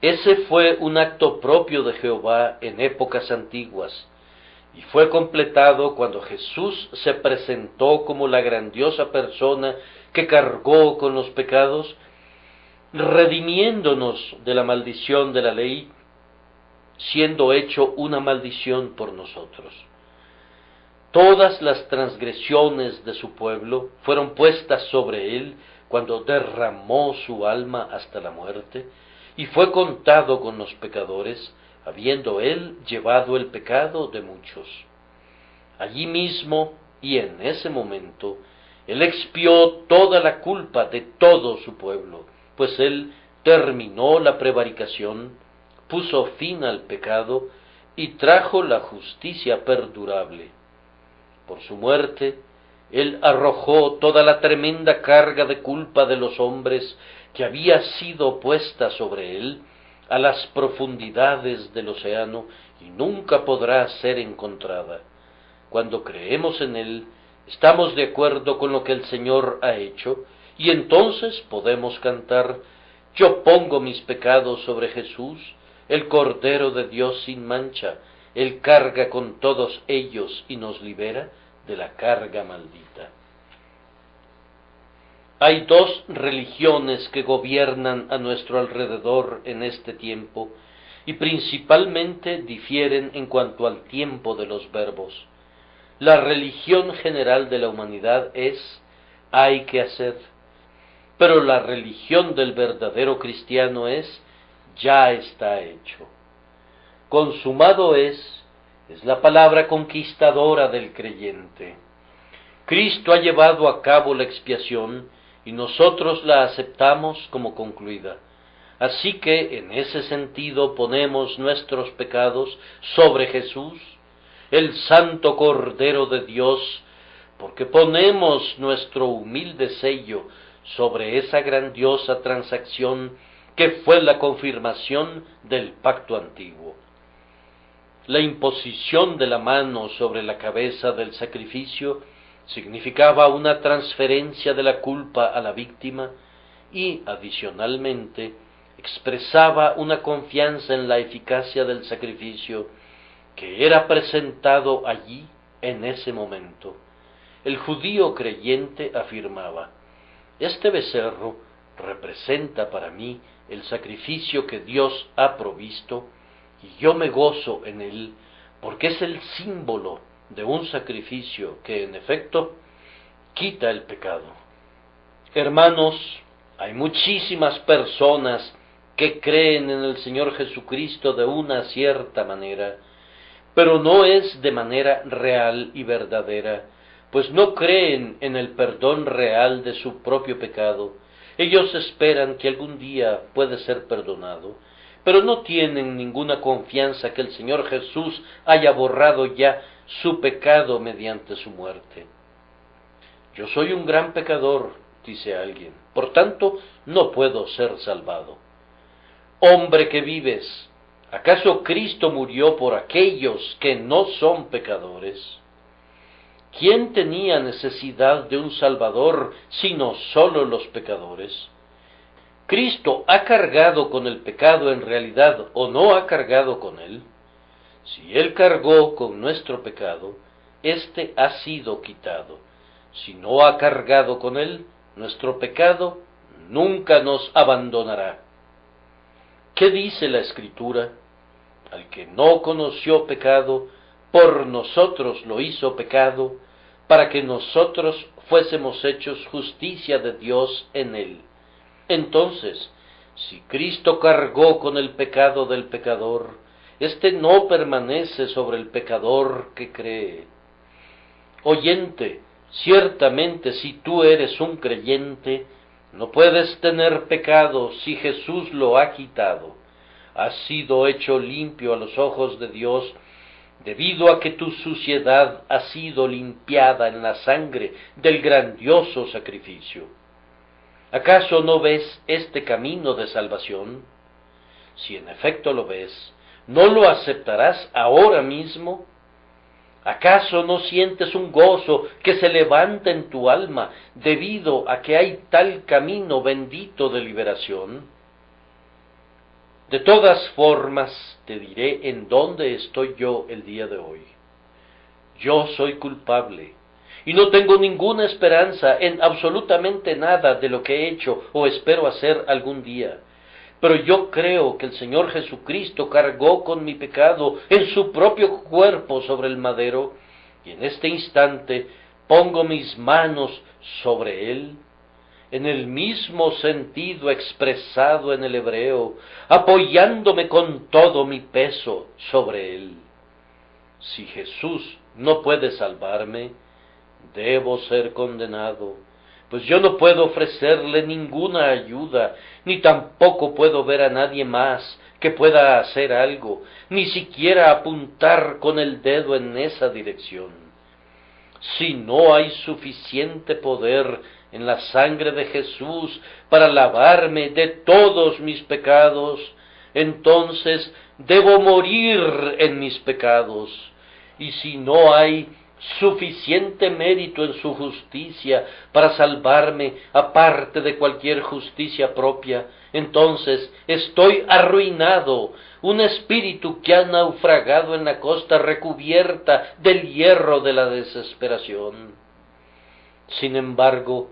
Ese fue un acto propio de Jehová en épocas antiguas, y fue completado cuando Jesús se presentó como la grandiosa persona que cargó con los pecados, redimiéndonos de la maldición de la ley, siendo hecho una maldición por nosotros. Todas las transgresiones de su pueblo fueron puestas sobre él cuando derramó su alma hasta la muerte, y fue contado con los pecadores, habiendo él llevado el pecado de muchos. Allí mismo y en ese momento, él expió toda la culpa de todo su pueblo, pues él terminó la prevaricación, puso fin al pecado y trajo la justicia perdurable. Por su muerte, él arrojó toda la tremenda carga de culpa de los hombres que había sido puesta sobre él a las profundidades del océano y nunca podrá ser encontrada. Cuando creemos en él, estamos de acuerdo con lo que el Señor ha hecho, y entonces podemos cantar: yo pongo mis pecados sobre Jesús, el Cordero de Dios sin mancha. Él carga con todos ellos y nos libera de la carga maldita. Hay dos religiones que gobiernan a nuestro alrededor en este tiempo, y principalmente difieren en cuanto al tiempo de los verbos. La religión general de la humanidad es hay que hacer, pero la religión del verdadero cristiano es ya está hecho. Consumado es la palabra conquistadora del creyente. Cristo ha llevado a cabo la expiación y nosotros la aceptamos como concluida. Así que en ese sentido ponemos nuestros pecados sobre Jesús, el Santo Cordero de Dios, porque ponemos nuestro humilde sello sobre esa grandiosa transacción que fue la confirmación del pacto antiguo. La imposición de la mano sobre la cabeza del sacrificio significaba una transferencia de la culpa a la víctima y, adicionalmente, expresaba una confianza en la eficacia del sacrificio que era presentado allí en ese momento. El judío creyente afirmaba: este becerro representa para mí el sacrificio que Dios ha provisto, y yo me gozo en él, porque es el símbolo de un sacrificio que, en efecto, quita el pecado. Hermanos, hay muchísimas personas que creen en el Señor Jesucristo de una cierta manera, pero no es de manera real y verdadera, pues no creen en el perdón real de su propio pecado. Ellos esperan que algún día puede ser perdonado, pero no tienen ninguna confianza que el Señor Jesús haya borrado ya su pecado mediante su muerte. Yo soy un gran pecador, dice alguien, por tanto no puedo ser salvado. Hombre que vives, ¿acaso Cristo murió por aquellos que no son pecadores? ¿Quién tenía necesidad de un Salvador sino sólo los pecadores? ¿Cristo ha cargado con el pecado en realidad o no ha cargado con él? Si Él cargó con nuestro pecado, éste ha sido quitado. Si no ha cargado con él, nuestro pecado nunca nos abandonará. ¿Qué dice la Escritura? Al que no conoció pecado, por nosotros lo hizo pecado, para que nosotros fuésemos hechos justicia de Dios en él. Entonces, si Cristo cargó con el pecado del pecador, éste no permanece sobre el pecador que cree. Oyente, ciertamente si tú eres un creyente, no puedes tener pecado si Jesús lo ha quitado. Has sido hecho limpio a los ojos de Dios, debido a que tu suciedad ha sido limpiada en la sangre del grandioso sacrificio. ¿Acaso no ves este camino de salvación? Si en efecto lo ves, ¿no lo aceptarás ahora mismo? ¿Acaso no sientes un gozo que se levanta en tu alma debido a que hay tal camino bendito de liberación? De todas formas, te diré en dónde estoy yo el día de hoy. Yo soy culpable, y no tengo ninguna esperanza en absolutamente nada de lo que he hecho o espero hacer algún día. Pero yo creo que el Señor Jesucristo cargó con mi pecado en su propio cuerpo sobre el madero, y en este instante pongo mis manos sobre él, en el mismo sentido expresado en el hebreo, apoyándome con todo mi peso sobre él. Si Jesús no puede salvarme, debo ser condenado, pues yo no puedo ofrecerle ninguna ayuda, ni tampoco puedo ver a nadie más que pueda hacer algo, ni siquiera apuntar con el dedo en esa dirección. Si no hay suficiente poder en la sangre de Jesús para lavarme de todos mis pecados, entonces debo morir en mis pecados. Y si no hay suficiente mérito en su justicia para salvarme aparte de cualquier justicia propia, entonces estoy arruinado, un espíritu que ha naufragado en la costa recubierta del hierro de la desesperación. Sin embargo,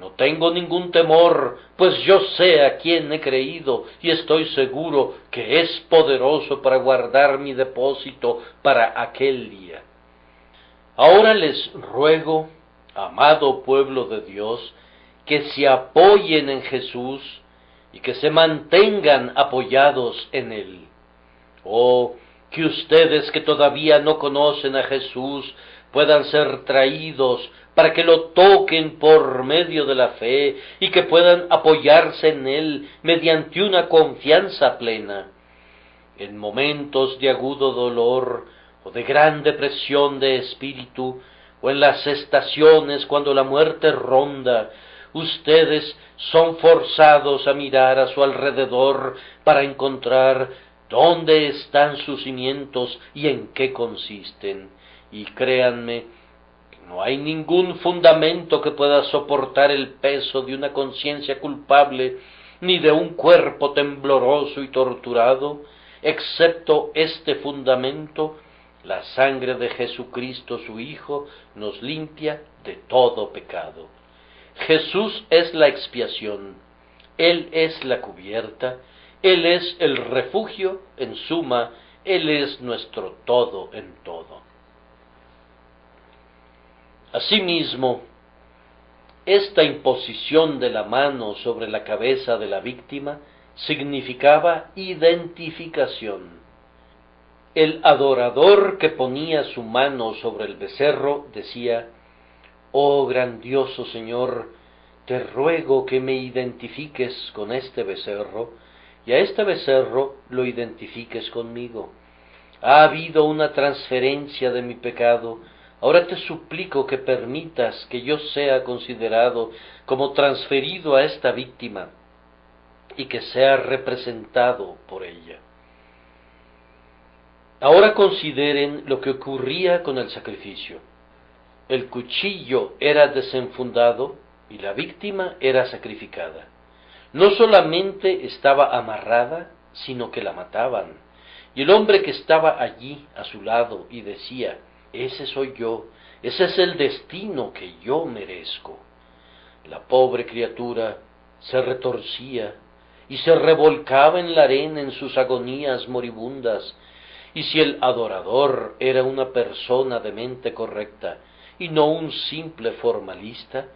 No tengo ningún temor, pues yo sé a quién he creído y estoy seguro que es poderoso para guardar mi depósito para aquel día. Ahora les ruego, amado pueblo de Dios, que se apoyen en Jesús y que se mantengan apoyados en Él. Oh, que ustedes que todavía no conocen a Jesús puedan ser traídos para que lo toquen por medio de la fe y que puedan apoyarse en Él mediante una confianza plena. En momentos de agudo dolor o de gran depresión de espíritu, o en las estaciones cuando la muerte ronda, ustedes son forzados a mirar a su alrededor para encontrar dónde están sus cimientos y en qué consisten. Y créanme, no hay ningún fundamento que pueda soportar el peso de una conciencia culpable, ni de un cuerpo tembloroso y torturado, excepto este fundamento: la sangre de Jesucristo su Hijo nos limpia de todo pecado. Jesús es la expiación, Él es la cubierta, Él es el refugio, en suma, Él es nuestro todo en todo. Asimismo, esta imposición de la mano sobre la cabeza de la víctima significaba identificación. El adorador que ponía su mano sobre el becerro decía: «Oh grandioso Señor, te ruego que me identifiques con este becerro, y a este becerro lo identifiques conmigo. Ha habido una transferencia de mi pecado, ahora te suplico que permitas que yo sea considerado como transferido a esta víctima, y que sea representado por ella». Ahora consideren lo que ocurría con el sacrificio. El cuchillo era desenfundado y la víctima era sacrificada. No solamente estaba amarrada, sino que la mataban. Y el hombre que estaba allí a su lado y decía: «Ese soy yo, ese es el destino que yo merezco». La pobre criatura se retorcía y se revolcaba en la arena en sus agonías moribundas. Y si el adorador era una persona de mente correcta y no un simple formalista,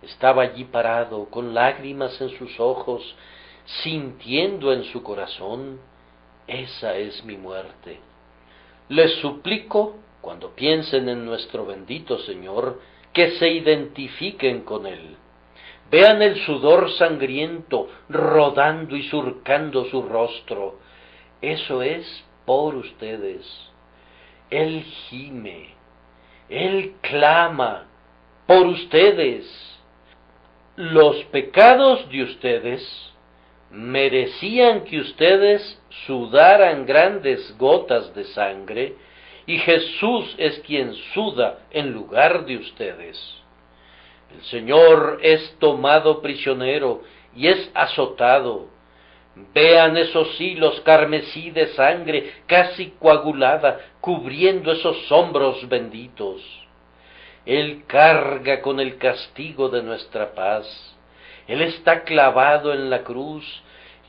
estaba allí parado con lágrimas en sus ojos, sintiendo en su corazón: «Esa es mi muerte». Les suplico, cuando piensen en nuestro bendito Señor, que se identifiquen con Él. Vean el sudor sangriento rodando y surcando su rostro. Eso es por ustedes. Él gime, Él clama por ustedes. Los pecados de ustedes merecían que ustedes sudaran grandes gotas de sangre, y Jesús es quien suda en lugar de ustedes. El Señor es tomado prisionero y es azotado. Vean esos hilos carmesí de sangre casi coagulada cubriendo esos hombros benditos. Él carga con el castigo de nuestra paz. Él está clavado en la cruz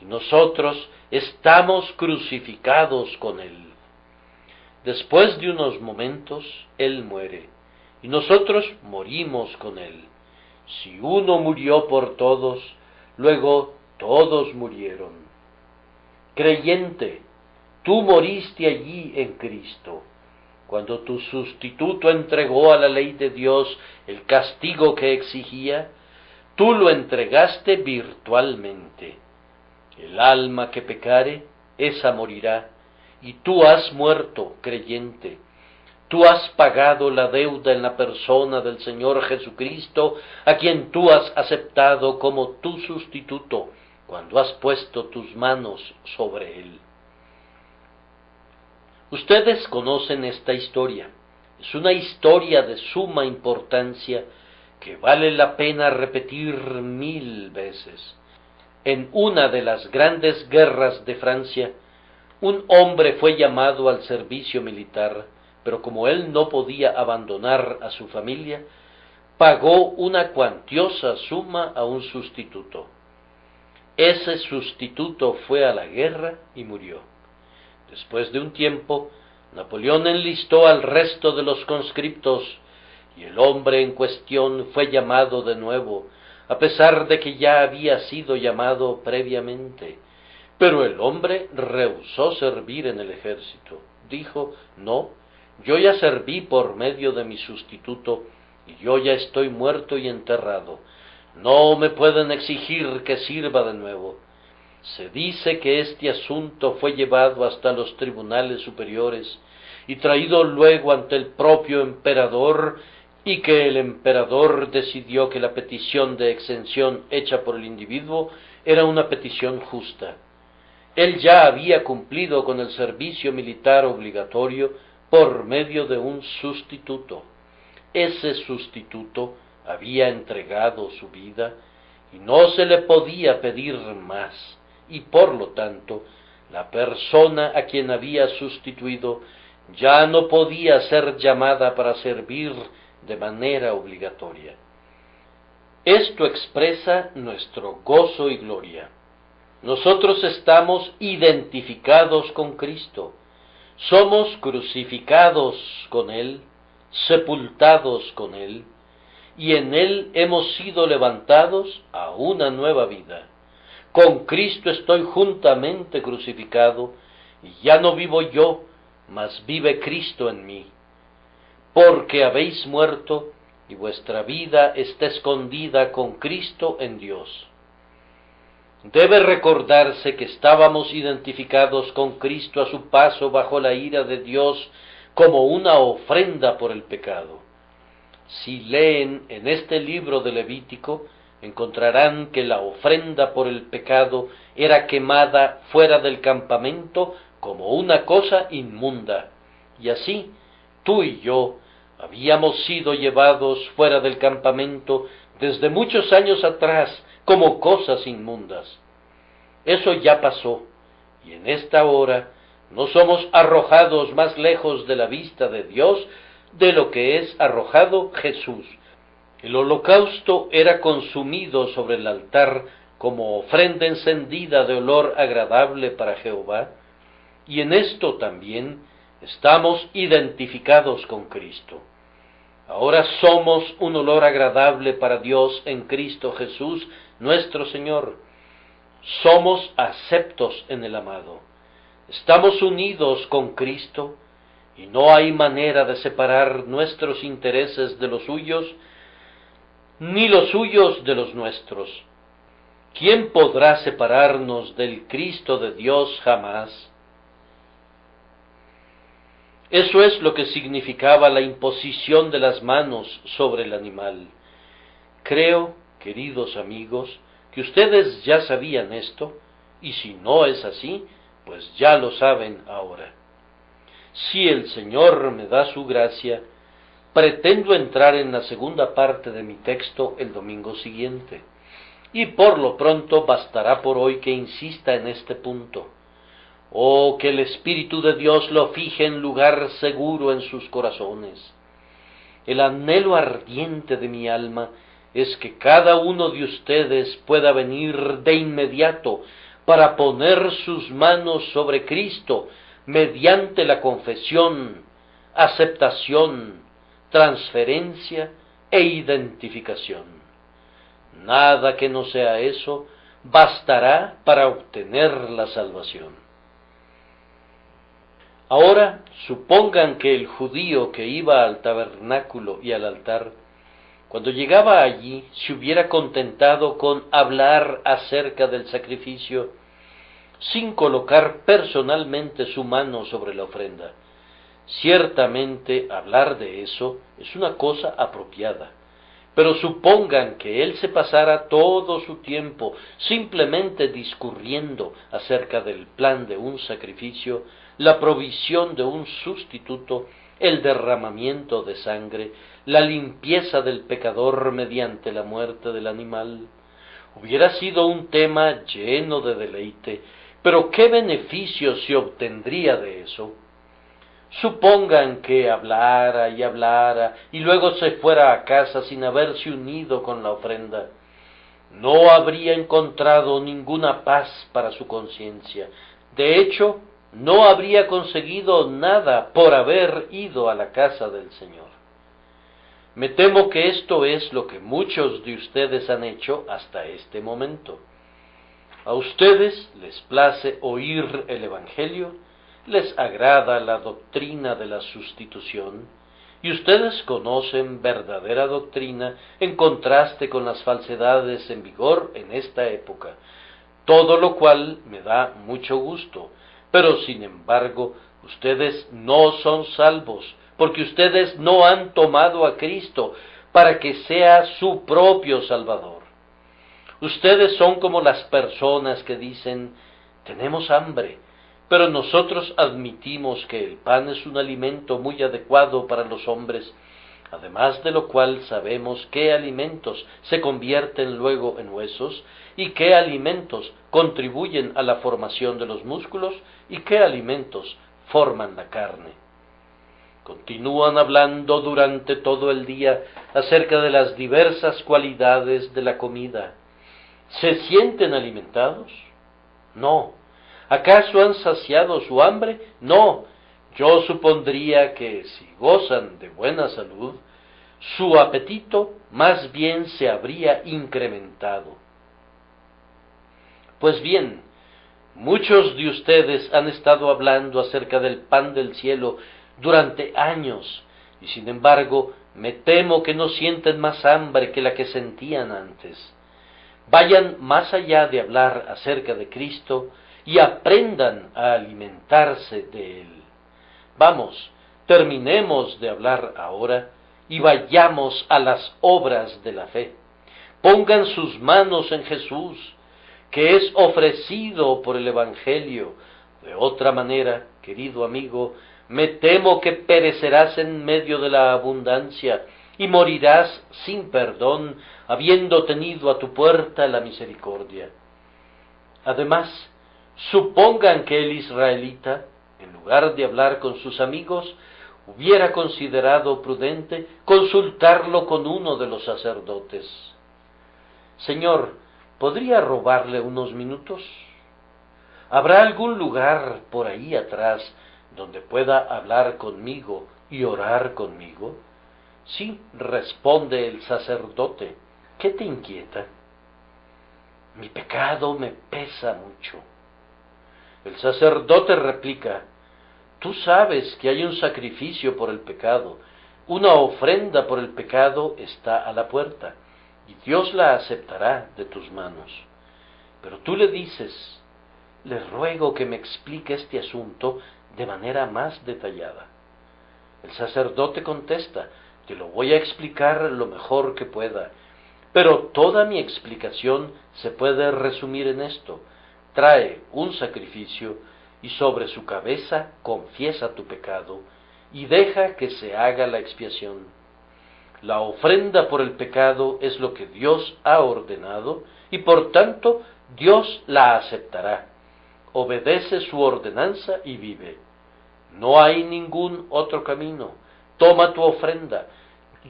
y nosotros estamos crucificados con Él. Después de unos momentos, Él muere y nosotros morimos con Él. Si uno murió por todos, luego todos murieron. Creyente, tú moriste allí en Cristo. Cuando tu sustituto entregó a la ley de Dios el castigo que exigía, tú lo entregaste virtualmente. El alma que pecare, esa morirá, y tú has muerto, creyente. Tú has pagado la deuda en la persona del Señor Jesucristo, a quien tú has aceptado como tu sustituto cuando has puesto tus manos sobre Él. Ustedes conocen esta historia. Es una historia de suma importancia que vale la pena repetir 1000 veces. En una de las grandes guerras de Francia, un hombre fue llamado al servicio militar, pero como él no podía abandonar a su familia, pagó una cuantiosa suma a un sustituto. Ese sustituto fue a la guerra y murió. Después de un tiempo, Napoleón enlistó al resto de los conscriptos y el hombre en cuestión fue llamado de nuevo, a pesar de que ya había sido llamado previamente. Pero el hombre rehusó servir en el ejército. Dijo: no, yo ya serví por medio de mi sustituto y yo ya estoy muerto y enterrado. No me pueden exigir que sirva de nuevo. Se dice que este asunto fue llevado hasta los tribunales superiores y traído luego ante el propio emperador, y que el emperador decidió que la petición de exención hecha por el individuo era una petición justa. Él ya había cumplido con el servicio militar obligatorio por medio de un sustituto. Ese sustituto había entregado su vida y no se le podía pedir más, y por lo tanto la persona a quien había sustituido ya no podía ser llamada para servir de manera obligatoria. Esto expresa nuestro gozo y gloria. Nosotros estamos identificados con Cristo, somos crucificados con Él, sepultados con Él, y en Él hemos sido levantados a una nueva vida. Con Cristo estoy juntamente crucificado, y ya no vivo yo, mas vive Cristo en mí. Porque habéis muerto, y vuestra vida está escondida con Cristo en Dios. Debe recordarse que estábamos identificados con Cristo a su paso bajo la ira de Dios como una ofrenda por el pecado. Si leen en este libro de Levítico, encontrarán que la ofrenda por el pecado era quemada fuera del campamento como una cosa inmunda, y así tú y yo habíamos sido llevados fuera del campamento desde muchos años atrás como cosas inmundas. Eso ya pasó, y en esta hora no somos arrojados más lejos de la vista de Dios de lo que es arrojado Jesús. El holocausto era consumido sobre el altar como ofrenda encendida de olor agradable para Jehová, y en esto también estamos identificados con Cristo. Ahora somos un olor agradable para Dios en Cristo Jesús, nuestro Señor. Somos aceptos en el amado. Estamos unidos con Cristo, y no hay manera de separar nuestros intereses de los suyos, ni los suyos de los nuestros. ¿Quién podrá separarnos del Cristo de Dios? Jamás. Eso es lo que significaba la imposición de las manos sobre el animal. Creo, queridos amigos, que ustedes ya sabían esto, y si no es así, pues ya lo saben ahora. Si el Señor me da su gracia, pretendo entrar en la segunda parte de mi texto el domingo siguiente, y por lo pronto bastará por hoy que insista en este punto. Oh, que el Espíritu de Dios lo fije en lugar seguro en sus corazones. El anhelo ardiente de mi alma es que cada uno de ustedes pueda venir de inmediato para poner sus manos sobre Cristo mediante la confesión, aceptación, transferencia e identificación. Nada que no sea eso bastará para obtener la salvación. Ahora supongan que el judío que iba al tabernáculo y al altar, cuando llegaba allí, se hubiera contentado con hablar acerca del sacrificio, sin colocar personalmente su mano sobre la ofrenda. Ciertamente hablar de eso es una cosa apropiada, pero supongan que él se pasara todo su tiempo simplemente discurriendo acerca del plan de un sacrificio, la provisión de un sustituto, el derramamiento de sangre, la limpieza del pecador mediante la muerte del animal. Hubiera sido un tema lleno de deleite, pero ¿qué beneficio se obtendría de eso? Supongan que hablara y hablara y luego se fuera a casa sin haberse unido con la ofrenda. No habría encontrado ninguna paz para su conciencia. De hecho, no habría conseguido nada por haber ido a la casa del Señor. Me temo que esto es lo que muchos de ustedes han hecho hasta este momento. A ustedes les place oír el Evangelio, les agrada la doctrina de la sustitución, y ustedes conocen verdadera doctrina en contraste con las falsedades en vigor en esta época, todo lo cual me da mucho gusto, pero sin embargo ustedes no son salvos, porque ustedes no han tomado a Cristo para que sea su propio Salvador. Ustedes son como las personas que dicen, tenemos hambre, pero nosotros admitimos que el pan es un alimento muy adecuado para los hombres, además de lo cual sabemos qué alimentos se convierten luego en huesos y qué alimentos contribuyen a la formación de los músculos y qué alimentos forman la carne. Continúan hablando durante todo el día acerca de las diversas cualidades de la comida. ¿Se sienten alimentados? No. ¿Acaso han saciado su hambre? No. Yo supondría que si gozan de buena salud, su apetito más bien se habría incrementado. Pues bien, muchos de ustedes han estado hablando acerca del pan del cielo durante años, y sin embargo, me temo que no sienten más hambre que la que sentían antes. Vayan más allá de hablar acerca de Cristo y aprendan a alimentarse de Él. Vamos, terminemos de hablar ahora y vayamos a las obras de la fe. Pongan sus manos en Jesús, que es ofrecido por el Evangelio. De otra manera, querido amigo, me temo que perecerás en medio de la abundancia y morirás sin perdón, habiendo tenido a tu puerta la misericordia. Además, supongan que el israelita, en lugar de hablar con sus amigos, hubiera considerado prudente consultarlo con uno de los sacerdotes. Señor, ¿podría robarle unos minutos? ¿Habrá algún lugar por ahí atrás donde pueda hablar conmigo y orar conmigo? Sí, responde el sacerdote. ¿Qué te inquieta? Mi pecado me pesa mucho. El sacerdote replica, tú sabes que hay un sacrificio por el pecado, una ofrenda por el pecado está a la puerta, y Dios la aceptará de tus manos. Pero tú le dices, le ruego que me explique este asunto de manera más detallada. El sacerdote contesta, te lo voy a explicar lo mejor que pueda, pero toda mi explicación se puede resumir en esto. Trae un sacrificio y sobre su cabeza confiesa tu pecado y deja que se haga la expiación. La ofrenda por el pecado es lo que Dios ha ordenado y por tanto Dios la aceptará. Obedece su ordenanza y vive. No hay ningún otro camino. Toma tu ofrenda.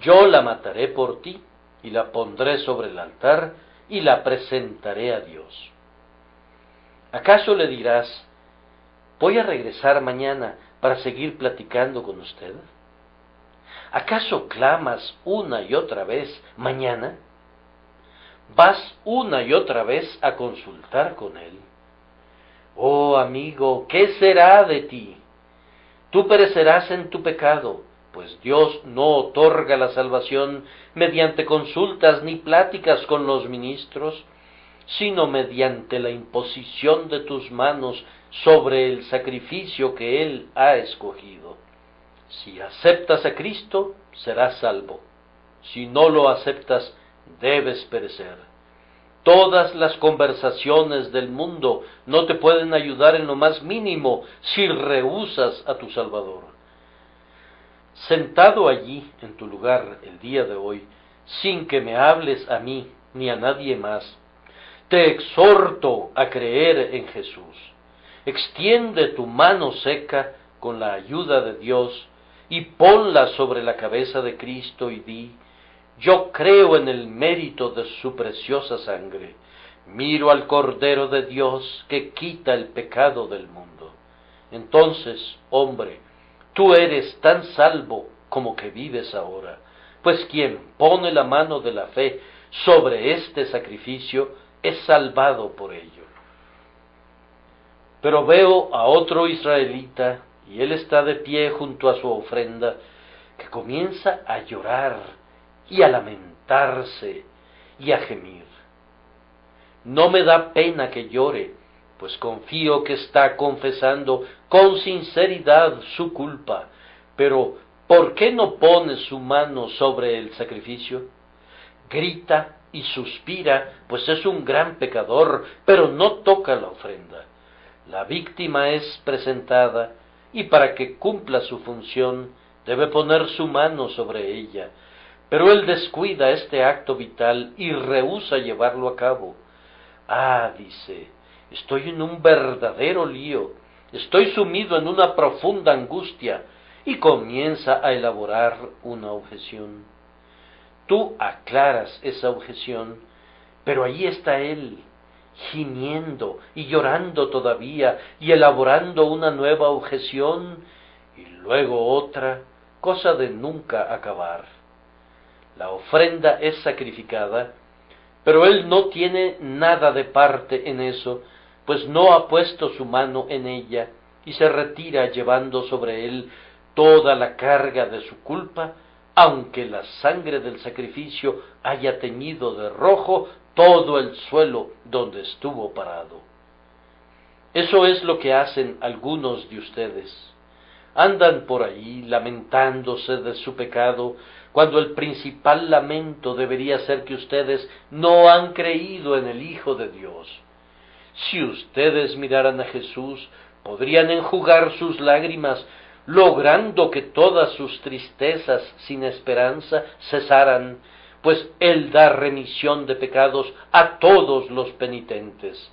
Yo la mataré por ti y la pondré sobre el altar y la presentaré a Dios. ¿Acaso le dirás, voy a regresar mañana para seguir platicando con usted? ¿Acaso clamas una y otra vez mañana? ¿Vas una y otra vez a consultar con él? Oh amigo, ¿qué será de ti? Tú perecerás en tu pecado, pues Dios no otorga la salvación mediante consultas ni pláticas con los ministros, sino mediante la imposición de tus manos sobre el sacrificio que Él ha escogido. Si aceptas a Cristo, serás salvo. Si no lo aceptas, debes perecer. Todas las conversaciones del mundo no te pueden ayudar en lo más mínimo si rehusas a tu Salvador. Sentado allí en tu lugar el día de hoy, sin que me hables a mí ni a nadie más, te exhorto a creer en Jesús. Extiende tu mano seca con la ayuda de Dios, y ponla sobre la cabeza de Cristo y di: yo creo en el mérito de su preciosa sangre, miro al Cordero de Dios que quita el pecado del mundo. Entonces, hombre, tú eres tan salvo como que vives ahora, pues quien pone la mano de la fe sobre este sacrificio es salvado por ello. Pero veo a otro israelita, y él está de pie junto a su ofrenda, que comienza a llorar y a lamentarse y a gemir. No me da pena que llore, pues confío que está confesando con sinceridad su culpa. Pero, ¿por qué no pone su mano sobre el sacrificio? Grita y suspira, pues es un gran pecador, pero no toca la ofrenda. La víctima es presentada, y para que cumpla su función, debe poner su mano sobre ella. Pero él descuida este acto vital y rehúsa llevarlo a cabo. Ah, dice, estoy en un verdadero lío, estoy sumido en una profunda angustia, y comienza a elaborar una objeción. Tú aclaras esa objeción, pero ahí está él, gimiendo y llorando todavía, y elaborando una nueva objeción, y luego otra, cosa de nunca acabar. La ofrenda es sacrificada, pero él no tiene nada de parte en eso, pues no ha puesto su mano en ella, y se retira llevando sobre él toda la carga de su culpa, aunque la sangre del sacrificio haya teñido de rojo todo el suelo donde estuvo parado. Eso es lo que hacen algunos de ustedes. Andan por ahí lamentándose de su pecado, cuando el principal lamento debería ser que ustedes no han creído en el Hijo de Dios. Si ustedes miraran a Jesús, podrían enjugar sus lágrimas, logrando que todas sus tristezas sin esperanza cesaran, pues Él da remisión de pecados a todos los penitentes.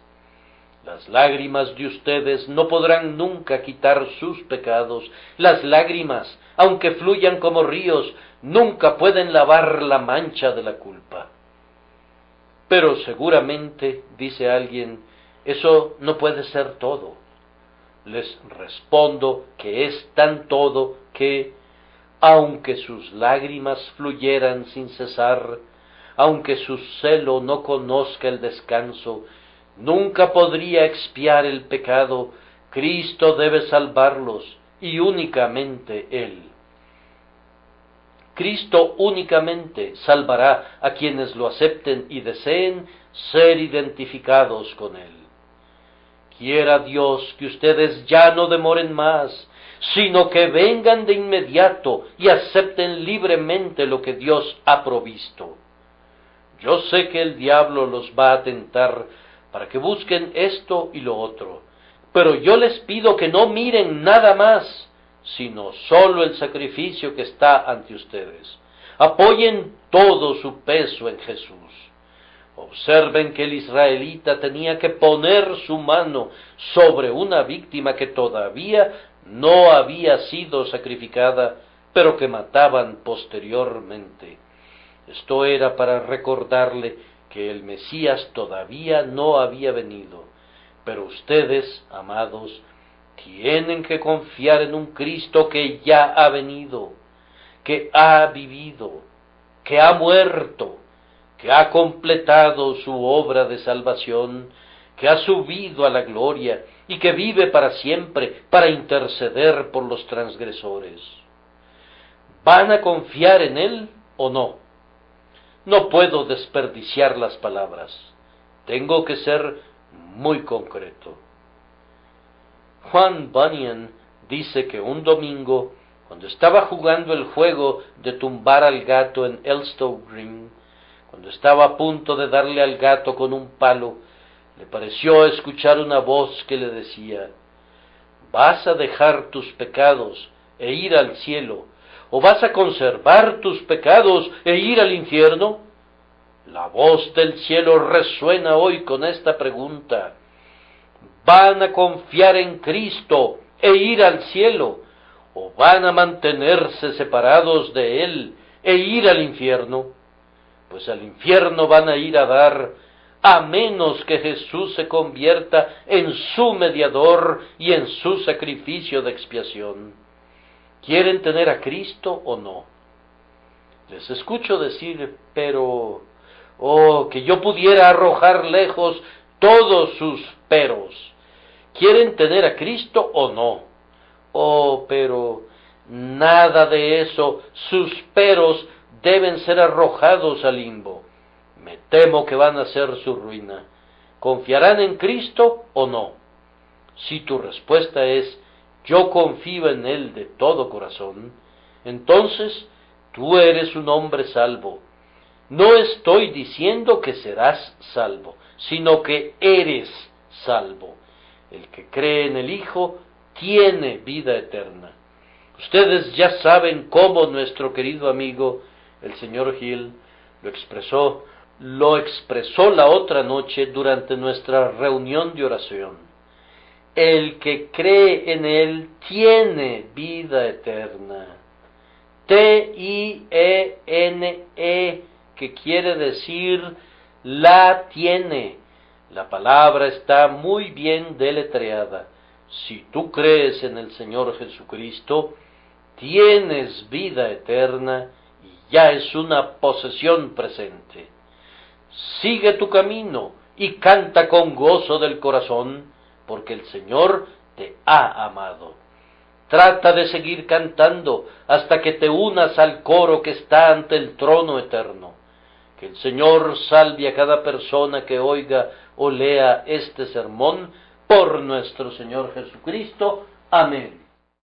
Las lágrimas de ustedes no podrán nunca quitar sus pecados. Las lágrimas, aunque fluyan como ríos, nunca pueden lavar la mancha de la culpa. Pero seguramente, dice alguien, eso no puede ser todo. Les respondo que es tan todo que, aunque sus lágrimas fluyeran sin cesar, aunque su celo no conozca el descanso, nunca podría expiar el pecado. Cristo debe salvarlos, y únicamente Él. Cristo únicamente salvará a quienes lo acepten y deseen ser identificados con Él. Quiera Dios que ustedes ya no demoren más, sino que vengan de inmediato y acepten libremente lo que Dios ha provisto. Yo sé que el diablo los va a tentar para que busquen esto y lo otro, pero yo les pido que no miren nada más, sino solo el sacrificio que está ante ustedes. Apoyen todo su peso en Jesús. Observen que el israelita tenía que poner su mano sobre una víctima que todavía no había sido sacrificada, pero que mataban posteriormente. Esto era para recordarle que el Mesías todavía no había venido. Pero ustedes, amados, tienen que confiar en un Cristo que ya ha venido, que ha vivido, que ha muerto, que ha completado su obra de salvación, que ha subido a la gloria y que vive para siempre para interceder por los transgresores. ¿Van a confiar en Él o no? No puedo desperdiciar las palabras. Tengo que ser muy concreto. Juan Bunyan dice que un domingo, cuando estaba jugando el juego de tumbar al gato en Elstow Green, cuando estaba a punto de darle al gato con un palo, le pareció escuchar una voz que le decía: ¿vas a dejar tus pecados e ir al cielo, o vas a conservar tus pecados e ir al infierno? La voz del cielo resuena hoy con esta pregunta: ¿van a confiar en Cristo e ir al cielo, o van a mantenerse separados de Él e ir al infierno. Pues al infierno van a ir a dar, a menos que Jesús se convierta en su mediador y en su sacrificio de expiación. ¿Quieren tener a Cristo o no? Les escucho decir, pero, que yo pudiera arrojar lejos todos sus peros. ¿Quieren tener a Cristo o no? Pero nada de eso, sus peros deben ser arrojados al limbo. Me temo que van a ser su ruina. ¿Confiarán en Cristo o no? Si tu respuesta es, yo confío en Él de todo corazón, entonces tú eres un hombre salvo. No estoy diciendo que serás salvo, sino que eres salvo. El que cree en el Hijo tiene vida eterna. Ustedes ya saben cómo nuestro querido amigo, el señor Hill, lo expresó la otra noche durante nuestra reunión de oración. El que cree en Él tiene vida eterna. T-I-E-N-E, que quiere decir la tiene. La palabra está muy bien deletreada. Si tú crees en el Señor Jesucristo, tienes vida eterna y ya es una posesión presente. Sigue tu camino y canta con gozo del corazón, porque el Señor te ha amado. Trata de seguir cantando hasta que te unas al coro que está ante el trono eterno. Que el Señor salve a cada persona que oiga o lea este sermón por nuestro Señor Jesucristo. Amén.